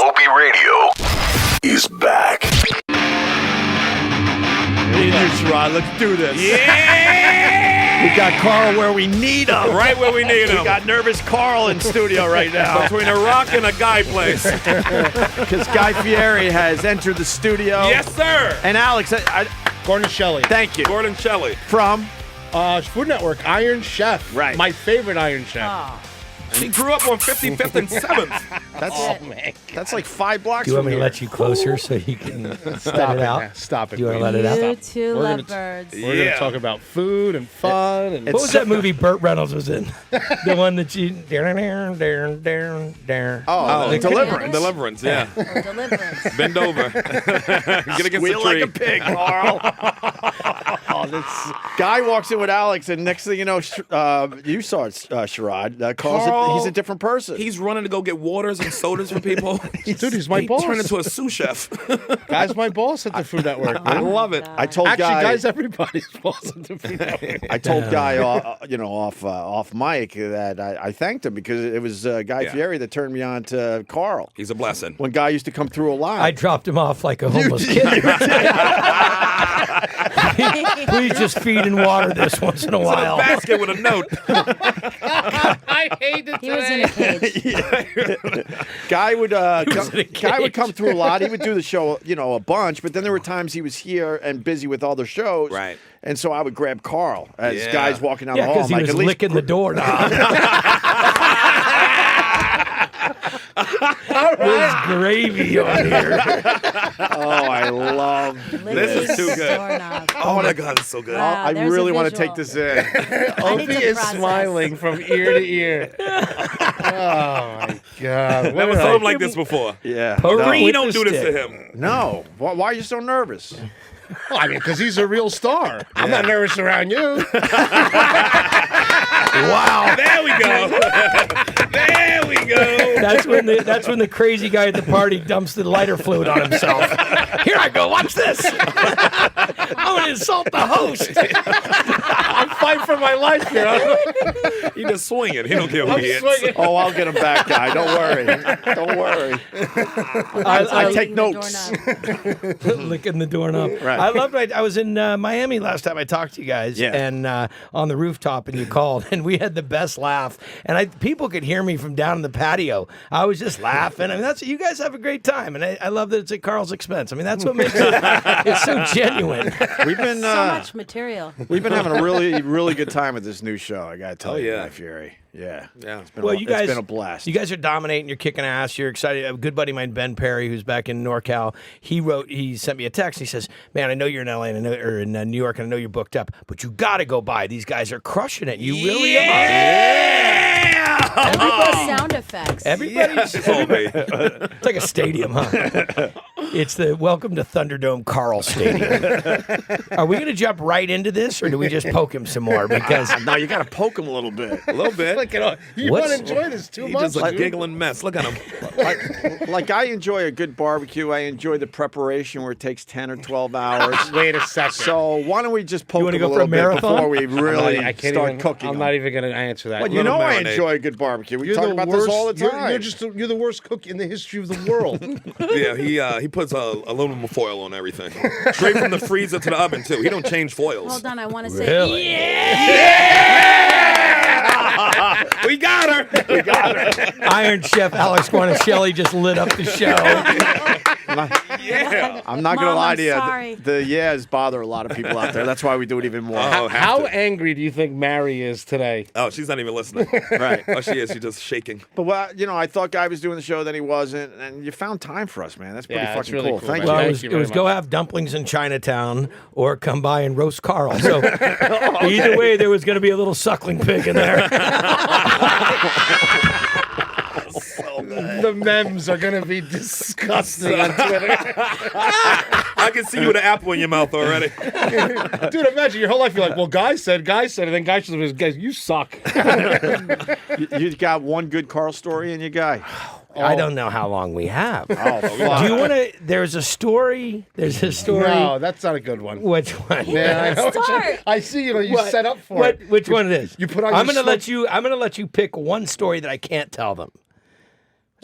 Opie Radio is back. Hey there, Sherrod. Let's do this. Yeah! We got Carl where we need him. Right where we need him. We got nervous Carl in studio right now. Between a rock and a guy place. Because Guy+Fieri has entered the studio. Yes, sir. And Alex, Guarnaschelli. thank you. Guarnaschelli. From? Food Network, Iron Chef. Right. My favorite Iron Chef. She grew up on 55th and 7th. That's like 5 blocks Do you want from me to here. let you closer so you can Stop let it out? man. Stop it. Do you want to please. let it out? You two We're gonna- lovebirds. We're going to talk about food and fun. And What was that movie Burt Reynolds was in? The one that you... Oh, Deliverance. Deliverance, yeah. Or deliverance. Bend over. Get against Squeal the tree. like a pig, Carl. Guy walks in with Alex, and next thing you know, you saw it, Sherrod. Carl, he's a different person. He's running to go get waters and sodas for people. Dude, he's my boss. Turned into a sous chef. Guy's my boss at the Food Network. I love it. I told Actually, Guy. Guy's everybody's boss at the Food Network. I told Guy, off mic that I thanked him because it was Guy+Fieri that turned me on to Carl. He's a blessing. When Guy used to come through a lot. I dropped him off like a homeless kid. Please just feed and water this once in a A while. basket with a note. I hate it. He was in a cage. Guy would in a Guy would cage. come through a lot. He would do the show, a bunch. But then there were times he was here and busy with other shows. Right. And so I would grab Carl as Yeah. Guy's walking down Yeah, the hall. because he I'm like, was at least licking the doorknob. There's gravy on here. Oh, I love. This is too good. Doorknob. Oh, my God, it's so good. Wow, I there's a really want to visual. take this in. I need Opie to is process. smiling from ear to ear. Oh, my God. Never saw him like this before. Yeah. Potpourri. You With don't the do this stick. to him. No. Why are you so nervous? Well, I mean, because he's a real star. I'm not nervous around you. Wow. There we go. There we go. That's when the crazy guy at the party dumps the lighter fluid on himself. Here I go. Watch this. I'm going to insult the host. I'm fighting for my life here. He just swinging. He don't care who I'm he is. swinging. Oh, I'll get him back, Guy. Don't worry. Don't worry. I take Licking the notes. doorknob. Licking the doorknob. Right. I loved it. I was in Miami last time I talked to you guys, Yeah. and on the rooftop, and you called, and we had the best laugh. And people could hear me from down in the patio. I was just laughing. I mean, that's you guys have a great time, and I love that it's at Carl's expense. I mean, that's what makes it. It's so genuine. We've been So much material. we've been having a really, really good time with this new show. I gotta tell Oh, you, yeah. Guy+Fieri. Yeah. Yeah. Well, you guys, it's been a blast. You guys are dominating. You're kicking ass. You're excited. A good buddy of mine, Ben Perry, who's back in NorCal, he sent me a text. He says, "Man, I know you're in LA and or in New York, and I know you're booked up, but you got to go by. These guys are crushing it. You really Everybody's sound effects. are. Everybody's. It's like a stadium, huh? It's the Welcome to Thunderdome Carl Stadium. Are we going to jump right into this, or do we just poke him some more? Because no, you gotta poke him a little bit. A little bit. Look at all. You What's- want to enjoy this too He much? just a dude. giggling mess. Look at him. Like I enjoy a good barbecue. I enjoy the preparation where it takes 10 or 12 hours. Wait a second. So why don't we just poke wanna him a go for a little bit marathon? before we really I can't start even, cooking? I'm him? not even going to answer that. Well, you Little know I marinade. enjoy a good barbecue. We You're talk the about worst, this all the you're- time. You're the worst cook in the history of the world. Yeah, he puts aluminum foil on everything. Straight from the freezer to the oven, too. He don't change foils. Hold on, I want to say Really? We got her. We got her. Iron+Chef+Alex Guarnaschelli just lit up the show. Yeah. I'm not gonna Mom, lie I'm to you. sorry. The yeahs bother a lot of people out there. That's why we do it even more. Oh, have How to. angry do you think Mary is today? Oh, she's not even listening. Right. Oh, she is. She's just shaking. But I thought Guy was doing the show, then he wasn't, and you found time for us, man. That's pretty Yeah, that's fucking really cool. cool, Thank man. you. Well, Thank you it very was go much. have dumplings in Chinatown or come by and roast Carl. So either way, there was going to be a little suckling pig in there. The memes are going to be disgusting on Twitter. I can see you with an apple in your mouth already. Dude, imagine your whole life you're like, well, Guy said, and then Guy says, guys, you suck. You got one good Carl story in you, Guy. I don't know how long we have. Oh, Do you want to? There's a story. There's a story. No, that's not a good one. Which one? Yeah, I know what Start. I see you What? set up for What? it. Which one it is? You put on I'm your gonna let slip- you. I'm gonna let you pick one story that I can't tell them.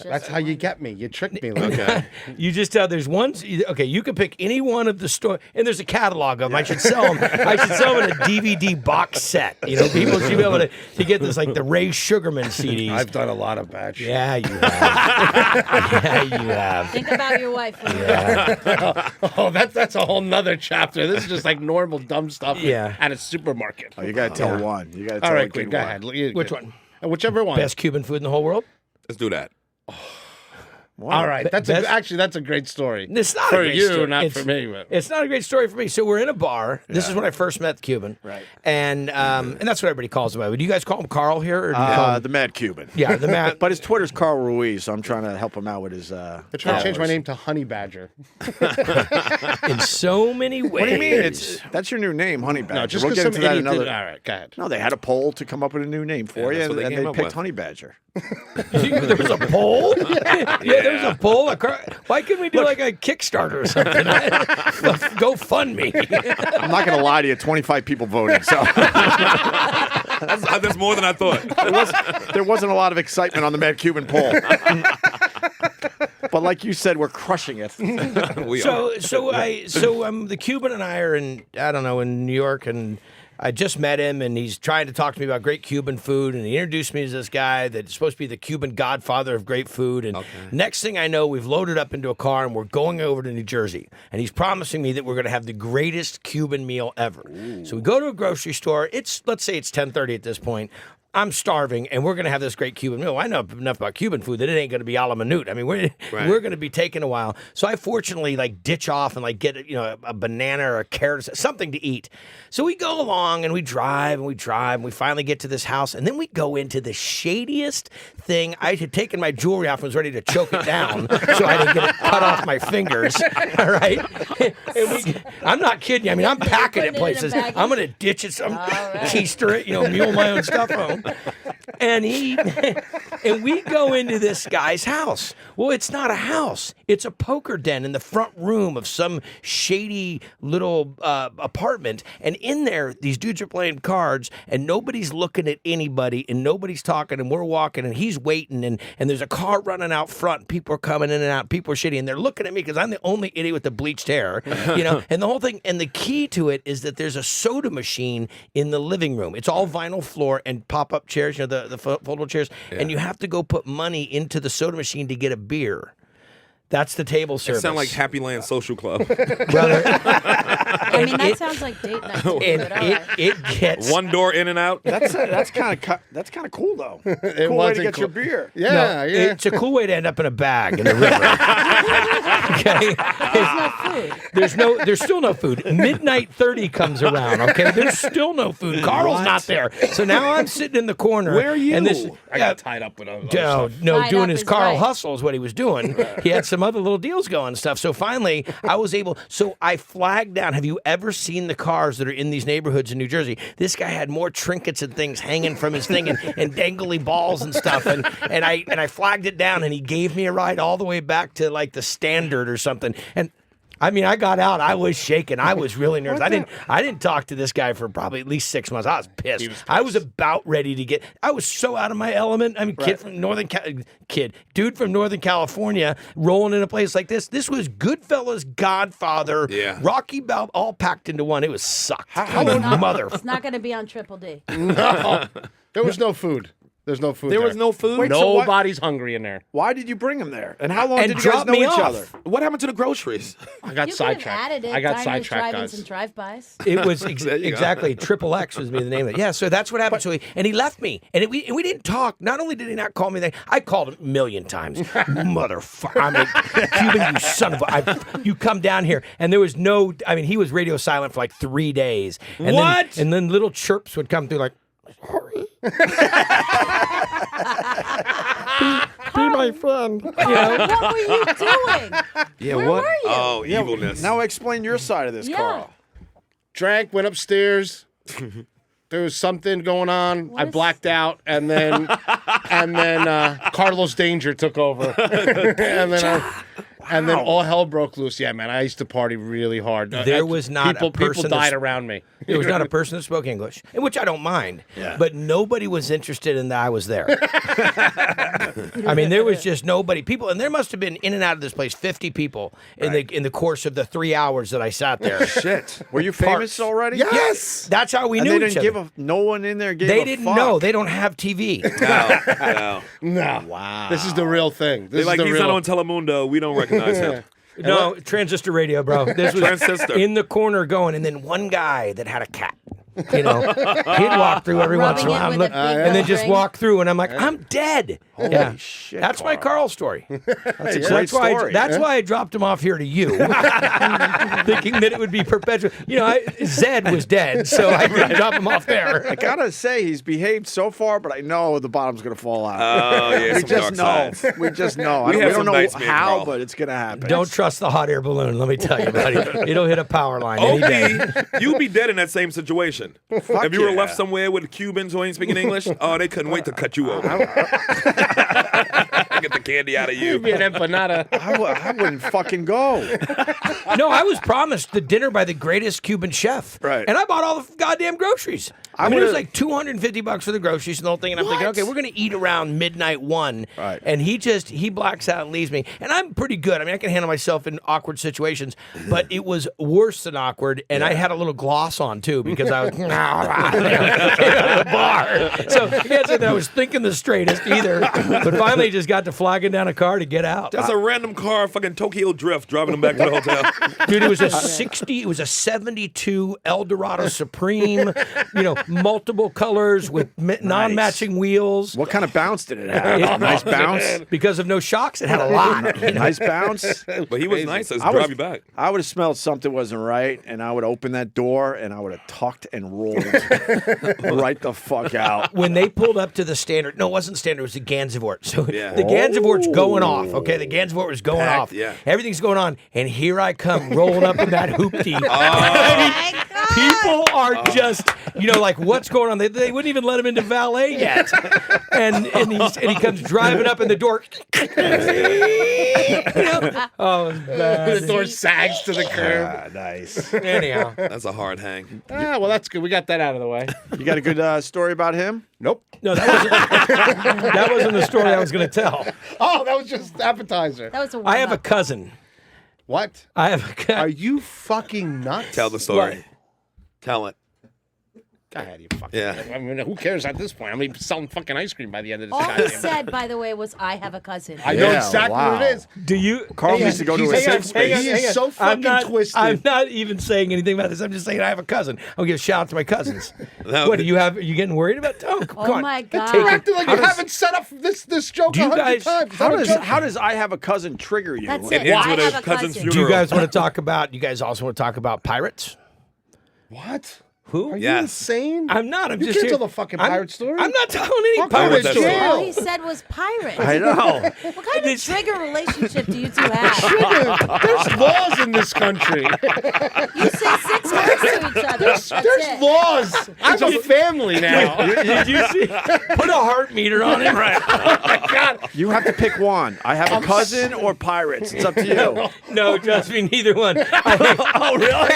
That's how you get me. You trick me. Like Okay. You just tell there's one. Okay, you can pick any one of the store, and there's a catalog of them. I should sell them. I should sell them in a DVD box set. You know, people should be able to get this like the Ray Sugarman CDs. I've done a lot of bad shit. Yeah, you have. Yeah, you have. Think about your wife. When Oh, that's a whole nother chapter. This is just like normal dumb stuff at a supermarket. Oh, you got to tell one. You got to tell All right, a quick, good go one. ahead. Which one? Whichever one. Best Cuban food in the whole world? Let's do that. All right, that's actually a great story. It's not for a great you, story. not for me. But. It's not a great story for me. So we're in a bar. This is when I first met the Cuban. Right. And that's what everybody calls him. Do you guys call him Carl here? Or do you call him... The Mad Cuban. Yeah, the Mad. But his Twitter's Carl Ruiz, so I'm trying to help him out with his. I'm trying to change my name to Honey Badger. In so many ways. What do you mean? That's your new name, Honey Badger. No, just we'll because get some into that idiot another. did. All right, go ahead. No, they had a poll to come up with a new name for you, that's what and they they came up picked with. Honey Badger. There was a poll? Yeah, there was a poll. Why couldn't we do like a Kickstarter or something? Go fund me. I'm not going to lie to you. 25 people voted, so That's more than I thought. there wasn't a lot of excitement on the Mad Cuban poll. But like you said, we're crushing it. We are. So the Cuban and I are in New York, and I just met him, and he's trying to talk to me about great Cuban food, and he introduced me to this guy that's supposed to be the Cuban godfather of great food. And next thing I know, we've loaded up into a car, and we're going over to New Jersey, and he's promising me that we're going to have the greatest Cuban meal ever. Ooh. So we go to a grocery store. Let's say it's 10:30 at this point. I'm starving, and we're going to have this great Cuban meal. I know enough about Cuban food that it ain't going to be a la minute. I mean, we're going to be taking a while. So I fortunately ditch off and get a banana or a carrot, something to eat. So we go along and we drive and we finally get to this house, and then we go into the shadiest thing. I had taken my jewelry off and was ready to choke it down so I didn't get it cut off my fingers. All right, I'm not kidding you. I mean, I'm packing it places. I'm going to ditch it, keister it, mule my own stuff home. And we go into this guy's house. Well, it's not a house. It's a poker den in the front room of some shady little apartment. And in there, these dudes are playing cards, and nobody's looking at anybody, and nobody's talking, and we're walking, and he's waiting, and there's a car running out front. People are coming in and out. People are shitty, and they're looking at me because I'm the only idiot with the bleached hair, And the whole thing, and the key to it is that there's a soda machine in the living room. It's all vinyl floor and pop-up chairs, the foldable chairs, and you have to go put money into the soda machine to get a beer. That's the table service. It sounds like Happy Land Social Club. Brother. I mean, that sounds like date night. It gets one door in and out. That's kind of cool though. Cool way to get your beer. Yeah, yeah. It's a cool way to end up in a bag in the river. Okay, there's still no food. Midnight 30 comes around. Okay, there's still no food. Carl's not there, so now I'm sitting in the corner. Where are you? And this, I got tied up with other no, stuff. doing his Carl right. hustle is what he was doing. He had some other little deals going and stuff. So finally, I flagged down. Have you ever seen the cars that are in these neighborhoods in New Jersey? This guy had more trinkets and things hanging from his thing and dangly balls and stuff. And I flagged it down, and he gave me a ride all the way back to the Standard or something. And I mean, I got out. I was shaking. I was really nervous. I didn't talk to this guy for probably at least 6 months. I was pissed. I was about ready to get. I was so out of my element. I mean, dude from Northern California, rolling in a place like this. This was Goodfellas, Godfather, Rocky Balboa, all packed into one. It was sucked. It's not going to be on Triple D. No, there was no food. There's no food. There was no food? Wait, so Nobody's hungry in there. Why did you bring him there? And how long And did you guys drop know me each off. other? What happened to the groceries? I got You could have sidetracked. added it. I got diners, sidetracked, drive-ins, guys. and drive-bys. It was exactly Triple X was the name of it. Yeah, so that's what happened. He left me, and we didn't talk. Not only did he not call me, I called him a million times. Motherfucker! I'm like, Cuban, you son of a! You come down here, and there was no. I mean, he was radio silent for 3 days. And What? and then little chirps would come through like. Be my friend. What were you doing? Yeah, Where what? were you? Oh, evilness. Now explain your side of this, Yeah. Carl. Drank, went upstairs. There was something going on. I is- blacked out, and then Carlos Danger took over. And then And then all hell broke loose. Yeah, man, I used to party really hard. There was not people, a person people died around me. There was not a person that spoke English, which I don't mind. Yeah. But nobody was interested in that I was there. I mean, there was just nobody. People, and there must have been in and out of this place 50 people in the course of the 3 hours that I sat there. Shit. Were you famous already? Yes. That's how we And knew they each didn't other. give no one in there gave They a didn't fuck. know. They don't have TV. No. No. Wow. This is the real thing. This They're is like, the he's real. not on Telemundo. We don't recognize him. No, transistor radio, bro. This was Transistor. in the corner going, and then one guy that had a cat. You know, he'd walk through every once in a Rubbing it while, with a big and then just ring. walk through, and I'm like, I'm dead. Holy shit, That's my Carl story. That's a great That's why. story. That's why I dropped him off here to you, thinking that it would be perpetual. You know, Zed was dead, so I couldn't drop him off there. I gotta say, he's behaved so far, but I know the bottom's gonna fall out. Oh, yeah, we some just dark know. sides. We just know. We We have don't some know nights, me and how, Carl. but it's gonna happen. Don't trust the hot air balloon. Let me tell you, buddy. It'll hit a power line any day. Opie, you'd be dead in that same situation. If you were left somewhere with Cubans who ain't speaking English, oh, they couldn't wait to cut you open. Get the candy out of you. Be an empanada. I wouldn't fucking go. No, I was promised the dinner by the greatest Cuban chef. Right. And I bought all the goddamn groceries. I mean, it was like $250 for the groceries and the whole thing. And I'm thinking, okay, we're going to eat around midnight 1. Right. And he blacks out and leaves me. And I'm pretty good. I mean, I can handle myself in awkward situations, but it was worse than awkward. And I had a little gloss on too because I was at the bar. So I can't say that I was thinking the straightest either. But finally just got to flagging down a car to get out. That's a random car, fucking Tokyo Drift, driving them back to the hotel. Dude, it was a 72 Eldorado Supreme, you know, multiple colors with non-matching wheels. What kind of bounce did it have? Nice bounce. Because of no shocks, it had a lot. Nice bounce. But he was nice. Let's I drive was- you back. I would have smelled something wasn't right, and I would open that door, and I would have tucked and rolled right the fuck out. When they pulled up to the standard, no, it wasn't standard, it was the Gansevoort. So Yeah. the Gansevoort's going off, okay? The Gansevoort was going Packed, off. yeah. Everything's going on, and here I come rolling up in that hoopty. Oh my God. People are just, you know, like, what's going on? They wouldn't even let him into valet yet. And he comes driving up in the door. You know? Oh, it was bad. The door sags to the curb. Ah, nice. Anyhow. That's a hard hang. Ah, well, that's good. We got that out of the way. You got a good story about him? Nope. No, that wasn't the story I was going to tell. Oh, that was just appetizer. That was a I have a warm-up. cousin. What? I have a cousin. Are you fucking nuts? Tell the story. What? Tell it. Go ahead, you fucking. Yeah. I mean, who cares at this point? I'm gonna be selling fucking ice cream by the end of this. All he goddamn said, by the way, was, "I have a cousin." I know Yeah, exactly wow. what it is. Do you? Carl needs to go to a He's- safe hang on, space. He is so fucking twisted. I'm not even saying anything about this. I'm just saying I have a cousin. I'll give a shout out to my cousins. No, What do you have? Are you getting worried about? Oh, come on. my God. Take You're it. acting like How you does- haven't set up this joke Do you 100 guys- times. How does I have a cousin trigger you? That's It it. ends I with have a a cousin's cousin. funeral. Do you guys want to talk about? You guys also want to talk about pirates? What? Who? Are you Yes. insane? I'm not. I'm You just can't here- tell the fucking I'm- pirate story. I'm not telling any I'll pirate go to that story. story. All jail. he said was pirate. I know. What kind of trigger relationship do you two have? There's laws in this country. You say 6 words to each other. That's There's it. laws. I'm a family now. Did you see? Put a heart meter on it. Right. Oh my God. You have to pick one. I have a cousin or pirates. It's up to you. No, trust me, neither one. Oh, really?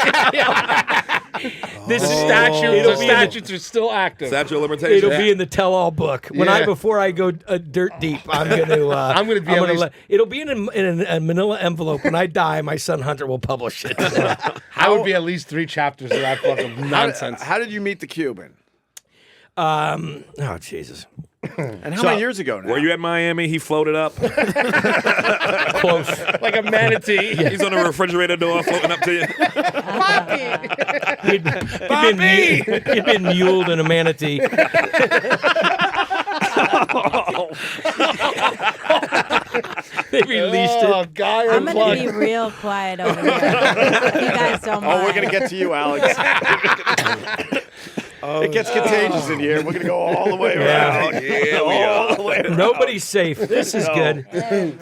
This The statutes are still active. Statute of limitations. It'll be in the tell-all book. Before I go dirt deep, I'm gonna. I'm gonna be at least- it'll be in a Manila envelope. When I die, my son Hunter will publish it. I would be at least 3 chapters of that fucking nonsense. How did you meet the Cuban? Oh Jesus! And how many years ago now? Were you at Miami? He floated up. Close. Like a manatee. He's on the refrigerator door floating up to you. He'd been muled in a manatee. They released Oh, it. Guy I'm going to Unplugged. be real quiet over here. If you guys don't mind. Oh, we're gonna get to you, Alex. It gets contagious in here. We're gonna go all the way around. Yeah, we are. All the way around. Nobody's safe. This is good.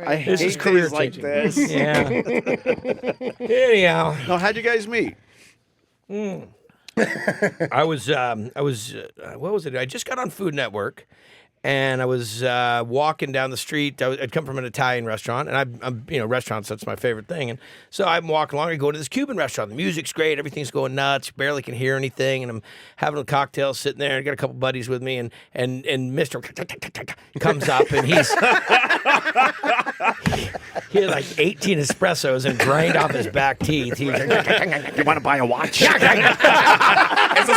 I hate This is career days like changing. this. Yeah. Anyhow, No, how'd you guys meet? I was what was it? I just got on Food Network, and I was walking down the street. I'd come from an Italian restaurant, and I'm restaurants, that's my favorite thing. And so I'm walking along, I go to this Cuban restaurant. The music's great, everything's going nuts, barely can hear anything, and I'm having a cocktail sitting there, and I got a couple buddies with me, and Mr. comes up, and he had like 18 espressos and drained off his back teeth. He was like, You want to buy a watch? It's a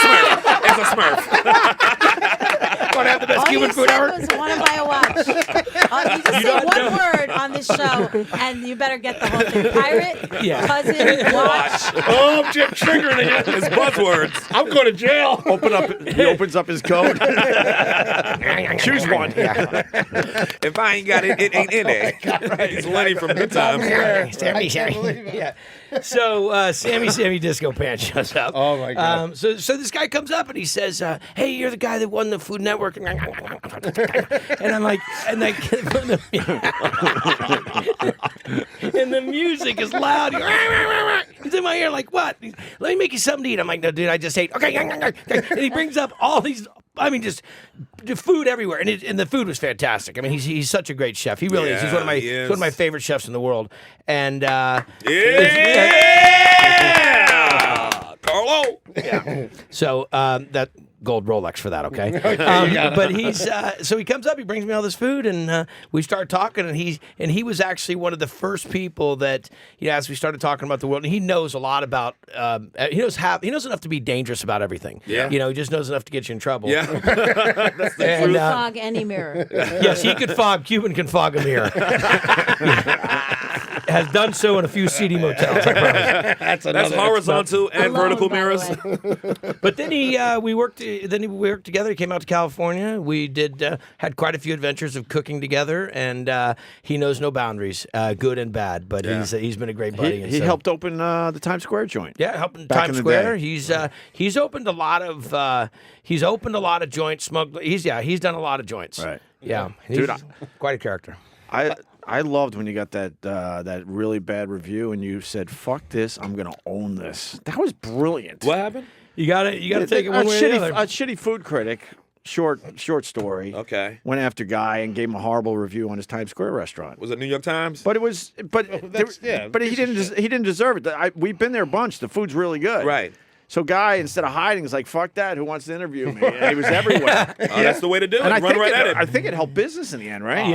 Smurf. Want to have the best All Cuban you food said ever? was want to buy a watch. You just say one word on this show, and you better get the whole thing. Pirate, cousin, watch. Oh, I'm just triggering it. It's buzzwords. I'm going to jail. He opens up his code. Choose one. If I ain't got it, it ain't in it. He's Lenny from Good Times. Sammy. Yeah. So Sammy Disco Pants shows up. Oh, my God. So this guy comes up and he says, "Hey, you're the guy that won the Food Network." And I'm like, and the music is loud. He's in my ear like, "What? Let me make you something to eat." I'm like, "No, dude, I just ate." Okay. And he brings up all these. I mean, just food everywhere, and the food was fantastic. I mean, he's such a great chef. He really is. He's one of my favorite chefs in the world. And Carlo. Yeah. So that gold Rolex for that, okay? But so he comes up, he brings me all this food, and we start talking, and he was actually one of the first people that, as we started talking about the world, and he knows a lot about he knows enough to be dangerous about everything. Yeah. He just knows enough to get you in trouble. Yeah. That's the truth. Fog any mirror. Yes, he could fog. Cuban can fog a mirror. Has done so in a few seedy motels. I promise. That's horizontal and Alone, vertical by the mirrors. But then we worked together. He came out to California. We had quite a few adventures of cooking together, and he knows no boundaries, good and bad. But he's been a great buddy. He helped open the Times Square joint. Yeah, helping Back Times in the Square. day. He's opened a lot of joints. He's done a lot of joints. Right. Yeah, Dude, he's quite a character. I loved when you got that really bad review and you said, "Fuck this, I'm gonna own this." That was brilliant. What happened? You got to take it one way or the other. A shitty food critic, short story. Okay. Went after Guy and gave him a horrible review on his Times Square restaurant. Was it New York Times? But he didn't deserve it. We've been there a bunch. The food's really good. Right. So Guy, instead of hiding, is like, "Fuck that! Who wants to interview me?" And he was everywhere. That's the way to do it. And Run right at it. I think it helped business in the end, right?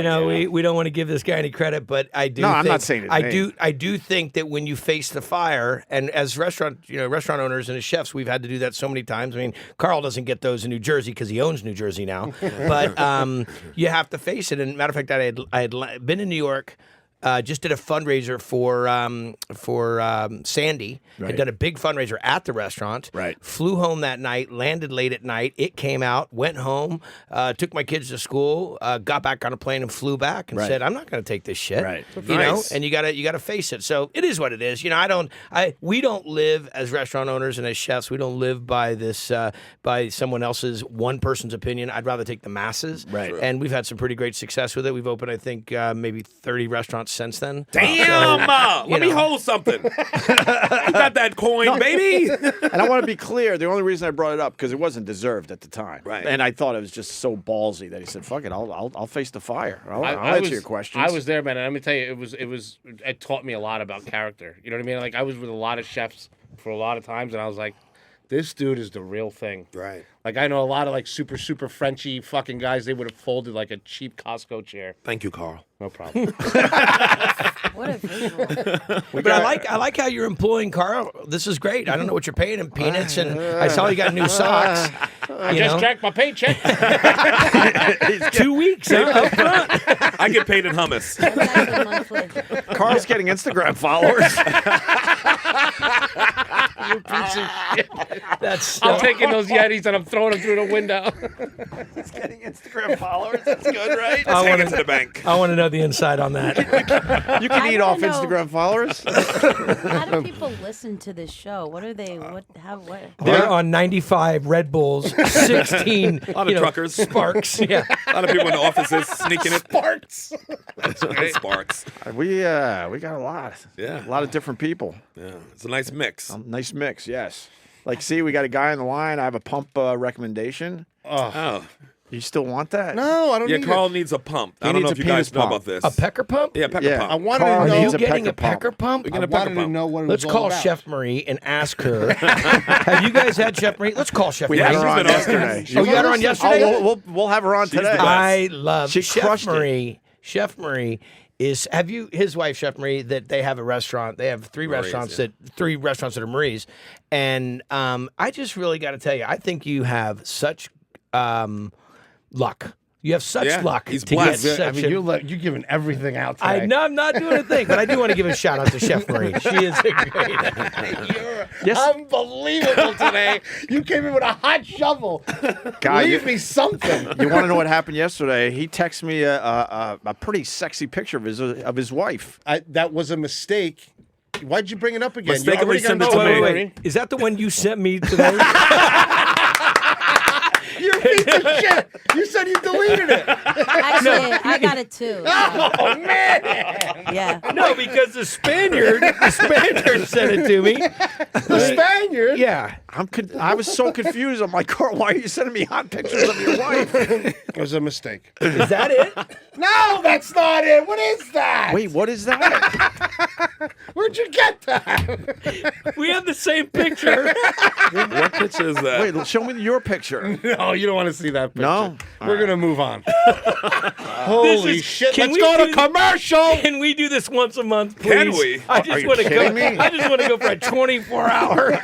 We don't want to give this guy any credit, but I do. No, think, I'm not saying his name. I do think that when you face the fire, and as restaurant owners and as chefs, we've had to do that so many times. I mean, Carl doesn't get those in New Jersey because he owns New Jersey now, but you have to face it. And matter of fact, I had been in New York. Just did a fundraiser for Sandy. Right. Had done a big fundraiser at the restaurant. Right. Flew home that night, landed late at night. It came out, went home, took my kids to school, got back on a plane and flew back and said, "I'm not going to take this shit." Right. Nice. And you gotta face it. So it is what it is. We don't live as restaurant owners and as chefs. We don't live by this by someone else's one person's opinion. I'd rather take the masses. Right. And we've had some pretty great success with it. We've opened, I think, maybe 30 restaurants since then. Damn! Let me hold something. You got that coin, baby. And I want to be clear, the only reason I brought it up because it wasn't deserved at the time. Right. And I thought it was just so ballsy that he said, "Fuck it, I'll face the fire. I'll I answer your questions." I was there, man, and let me tell you, it taught me a lot about character. You know what I mean? Like, I was with a lot of chefs for a lot of times, and I was like, this dude is the real thing. Right. Like, I know a lot of, like, super, super Frenchy fucking guys, they would have folded like a cheap Costco chair. Thank you, Carl. No problem. What a visual. But I like how you're employing Carl. This is great. I don't know what you're paying him, peanuts, and I saw you got new socks. I just checked my paycheck. 2 weeks up front. I get paid in hummus. Monthly. Carl's getting Instagram followers. You piece of shit. That's I'm taking those Yetis and I'm throwing them through the window. He's getting Instagram followers. That's good, right? Take it to the bank. I want to know the inside on that. You can I eat off wanna know- Instagram followers. How do people listen to this show? What are they? What? They're on 95 Red Bulls, 16 A lot of truckers. Sparks. Yeah. A lot of people in the offices sneaking it. Sparks. That's great. Sparks. We got a lot. Yeah. A lot of different people. Yeah, it's a nice mix. Nice mix, yes. Like, see, we got a guy on the line. I have a pump recommendation. Oh, You still want that? No, I don't Yeah, need Carl it. needs a pump. He I don't know needs if a you guys penis know pump. about this. A pecker pump? Yeah, pecker Yeah. pump. I wanted Carl to know. Are you needs a getting pecker a pecker pump? We're I gonna pecker wanted to pump. know what it Let's was all call about. Chef Marie and ask her. Have you guys had Chef Marie? Let's call Chef We Marie. had her she's on been on. yesterday. Oh, you had her on yesterday? Oh, we'll have her on She's the today. best. I love She Chef crushed it. Marie. Chef Marie is. Have you his wife Chef Marie? That they have a restaurant. They have three restaurants that are Marie's, and I just really got to tell you, I think you have such luck. You have such Yeah, luck. he's to blessed. get I such mean, a- you're giving everything out today. I know I'm not doing a thing, but I do want to give a shout out to Chef Marie. She is a great. You're unbelievable today. You came in with a hot shovel. Guy, Leave me something. You want to know what happened yesterday? He texted me a pretty sexy picture of his wife. That was a mistake. Why'd you bring it up again? You Mistakenly already got sent it no to way. me. Wait. Is that the one you sent me today? You're a piece of shit. You said you deleted it. Actually, I got it too. Oh, man. Yeah. No, because the Spaniard sent it to me. The Spaniard. Yeah. I was so confused. I'm like, Carl, why are you sending me hot pictures of your wife? It was a mistake. Is that it? No, that's not it. What is that? Wait, what is that? Where'd you get that? We have the same picture. What picture is that? Wait, show me your picture. No, you don't want to see that picture. No? We're going to move on. Holy shit. can Let's we go do- to commercial. Can we do this once a month, please? Can we? I Are just you want to go. kidding me? I just want to go for a 24-hour.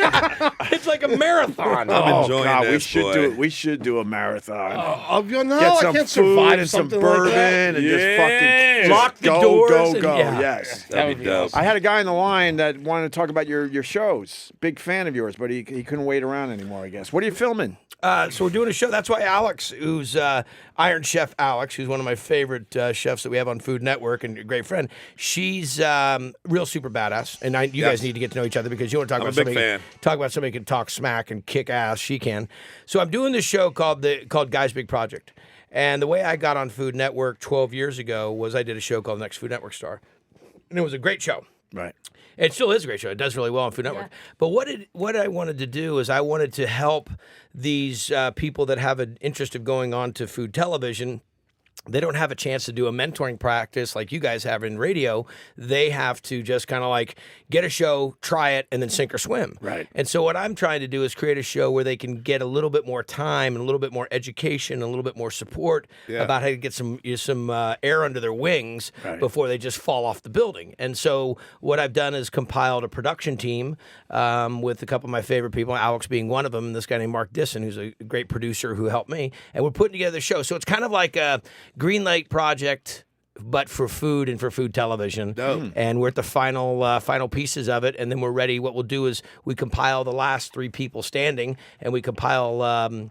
It's like a marathon. I'm enjoying God, this, boy. we should do a marathon. No, Get I some can't food survive and some something bourbon like that. and just Yes. fucking Lock the go, doors go, and- go. yeah. Yes. That'd be dope. I had a guy on the line that wanted to talk about your shows. Big fan of yours, but he couldn't wait around anymore, I guess. What are you filming? So we're doing a show. That's why Alex, who's Iron+Chef+Alex, who's one of my favorite chefs that we have on Food Network and a great friend, she's real super badass. And you guys need to get to know each other because you want to talk I'm about a big somebody. fan. Talk about somebody who can talk smack and kick ass. She can. So I'm doing this show called Guy's Big Project. And the way I got on Food Network 12 years ago was I did a show called Next Food Network Star. And it was a great show. Right. It still is a great show. It does really well on Food Network. Yeah. But what I wanted to do is I wanted to help these people that have an interest of going on to food television. They don't have a chance to do a mentoring practice like you guys have in radio. They have to just kind of like get a show, try it, and then sink or swim. Right. And so what I'm trying to do is create a show where they can get a little bit more time and a little bit more education and a little bit more support about how to get some air under their wings before they just fall off the building. And so what I've done is compiled a production team with a couple of my favorite people, Alex being one of them, and this guy named Mark Disson, who's a great producer who helped me. And we're putting together the show. So it's kind of like a green light project, but for food and for food television. And we're at the final pieces of it, and then we're ready. What we'll do is we compile the last 3 people standing, and we compile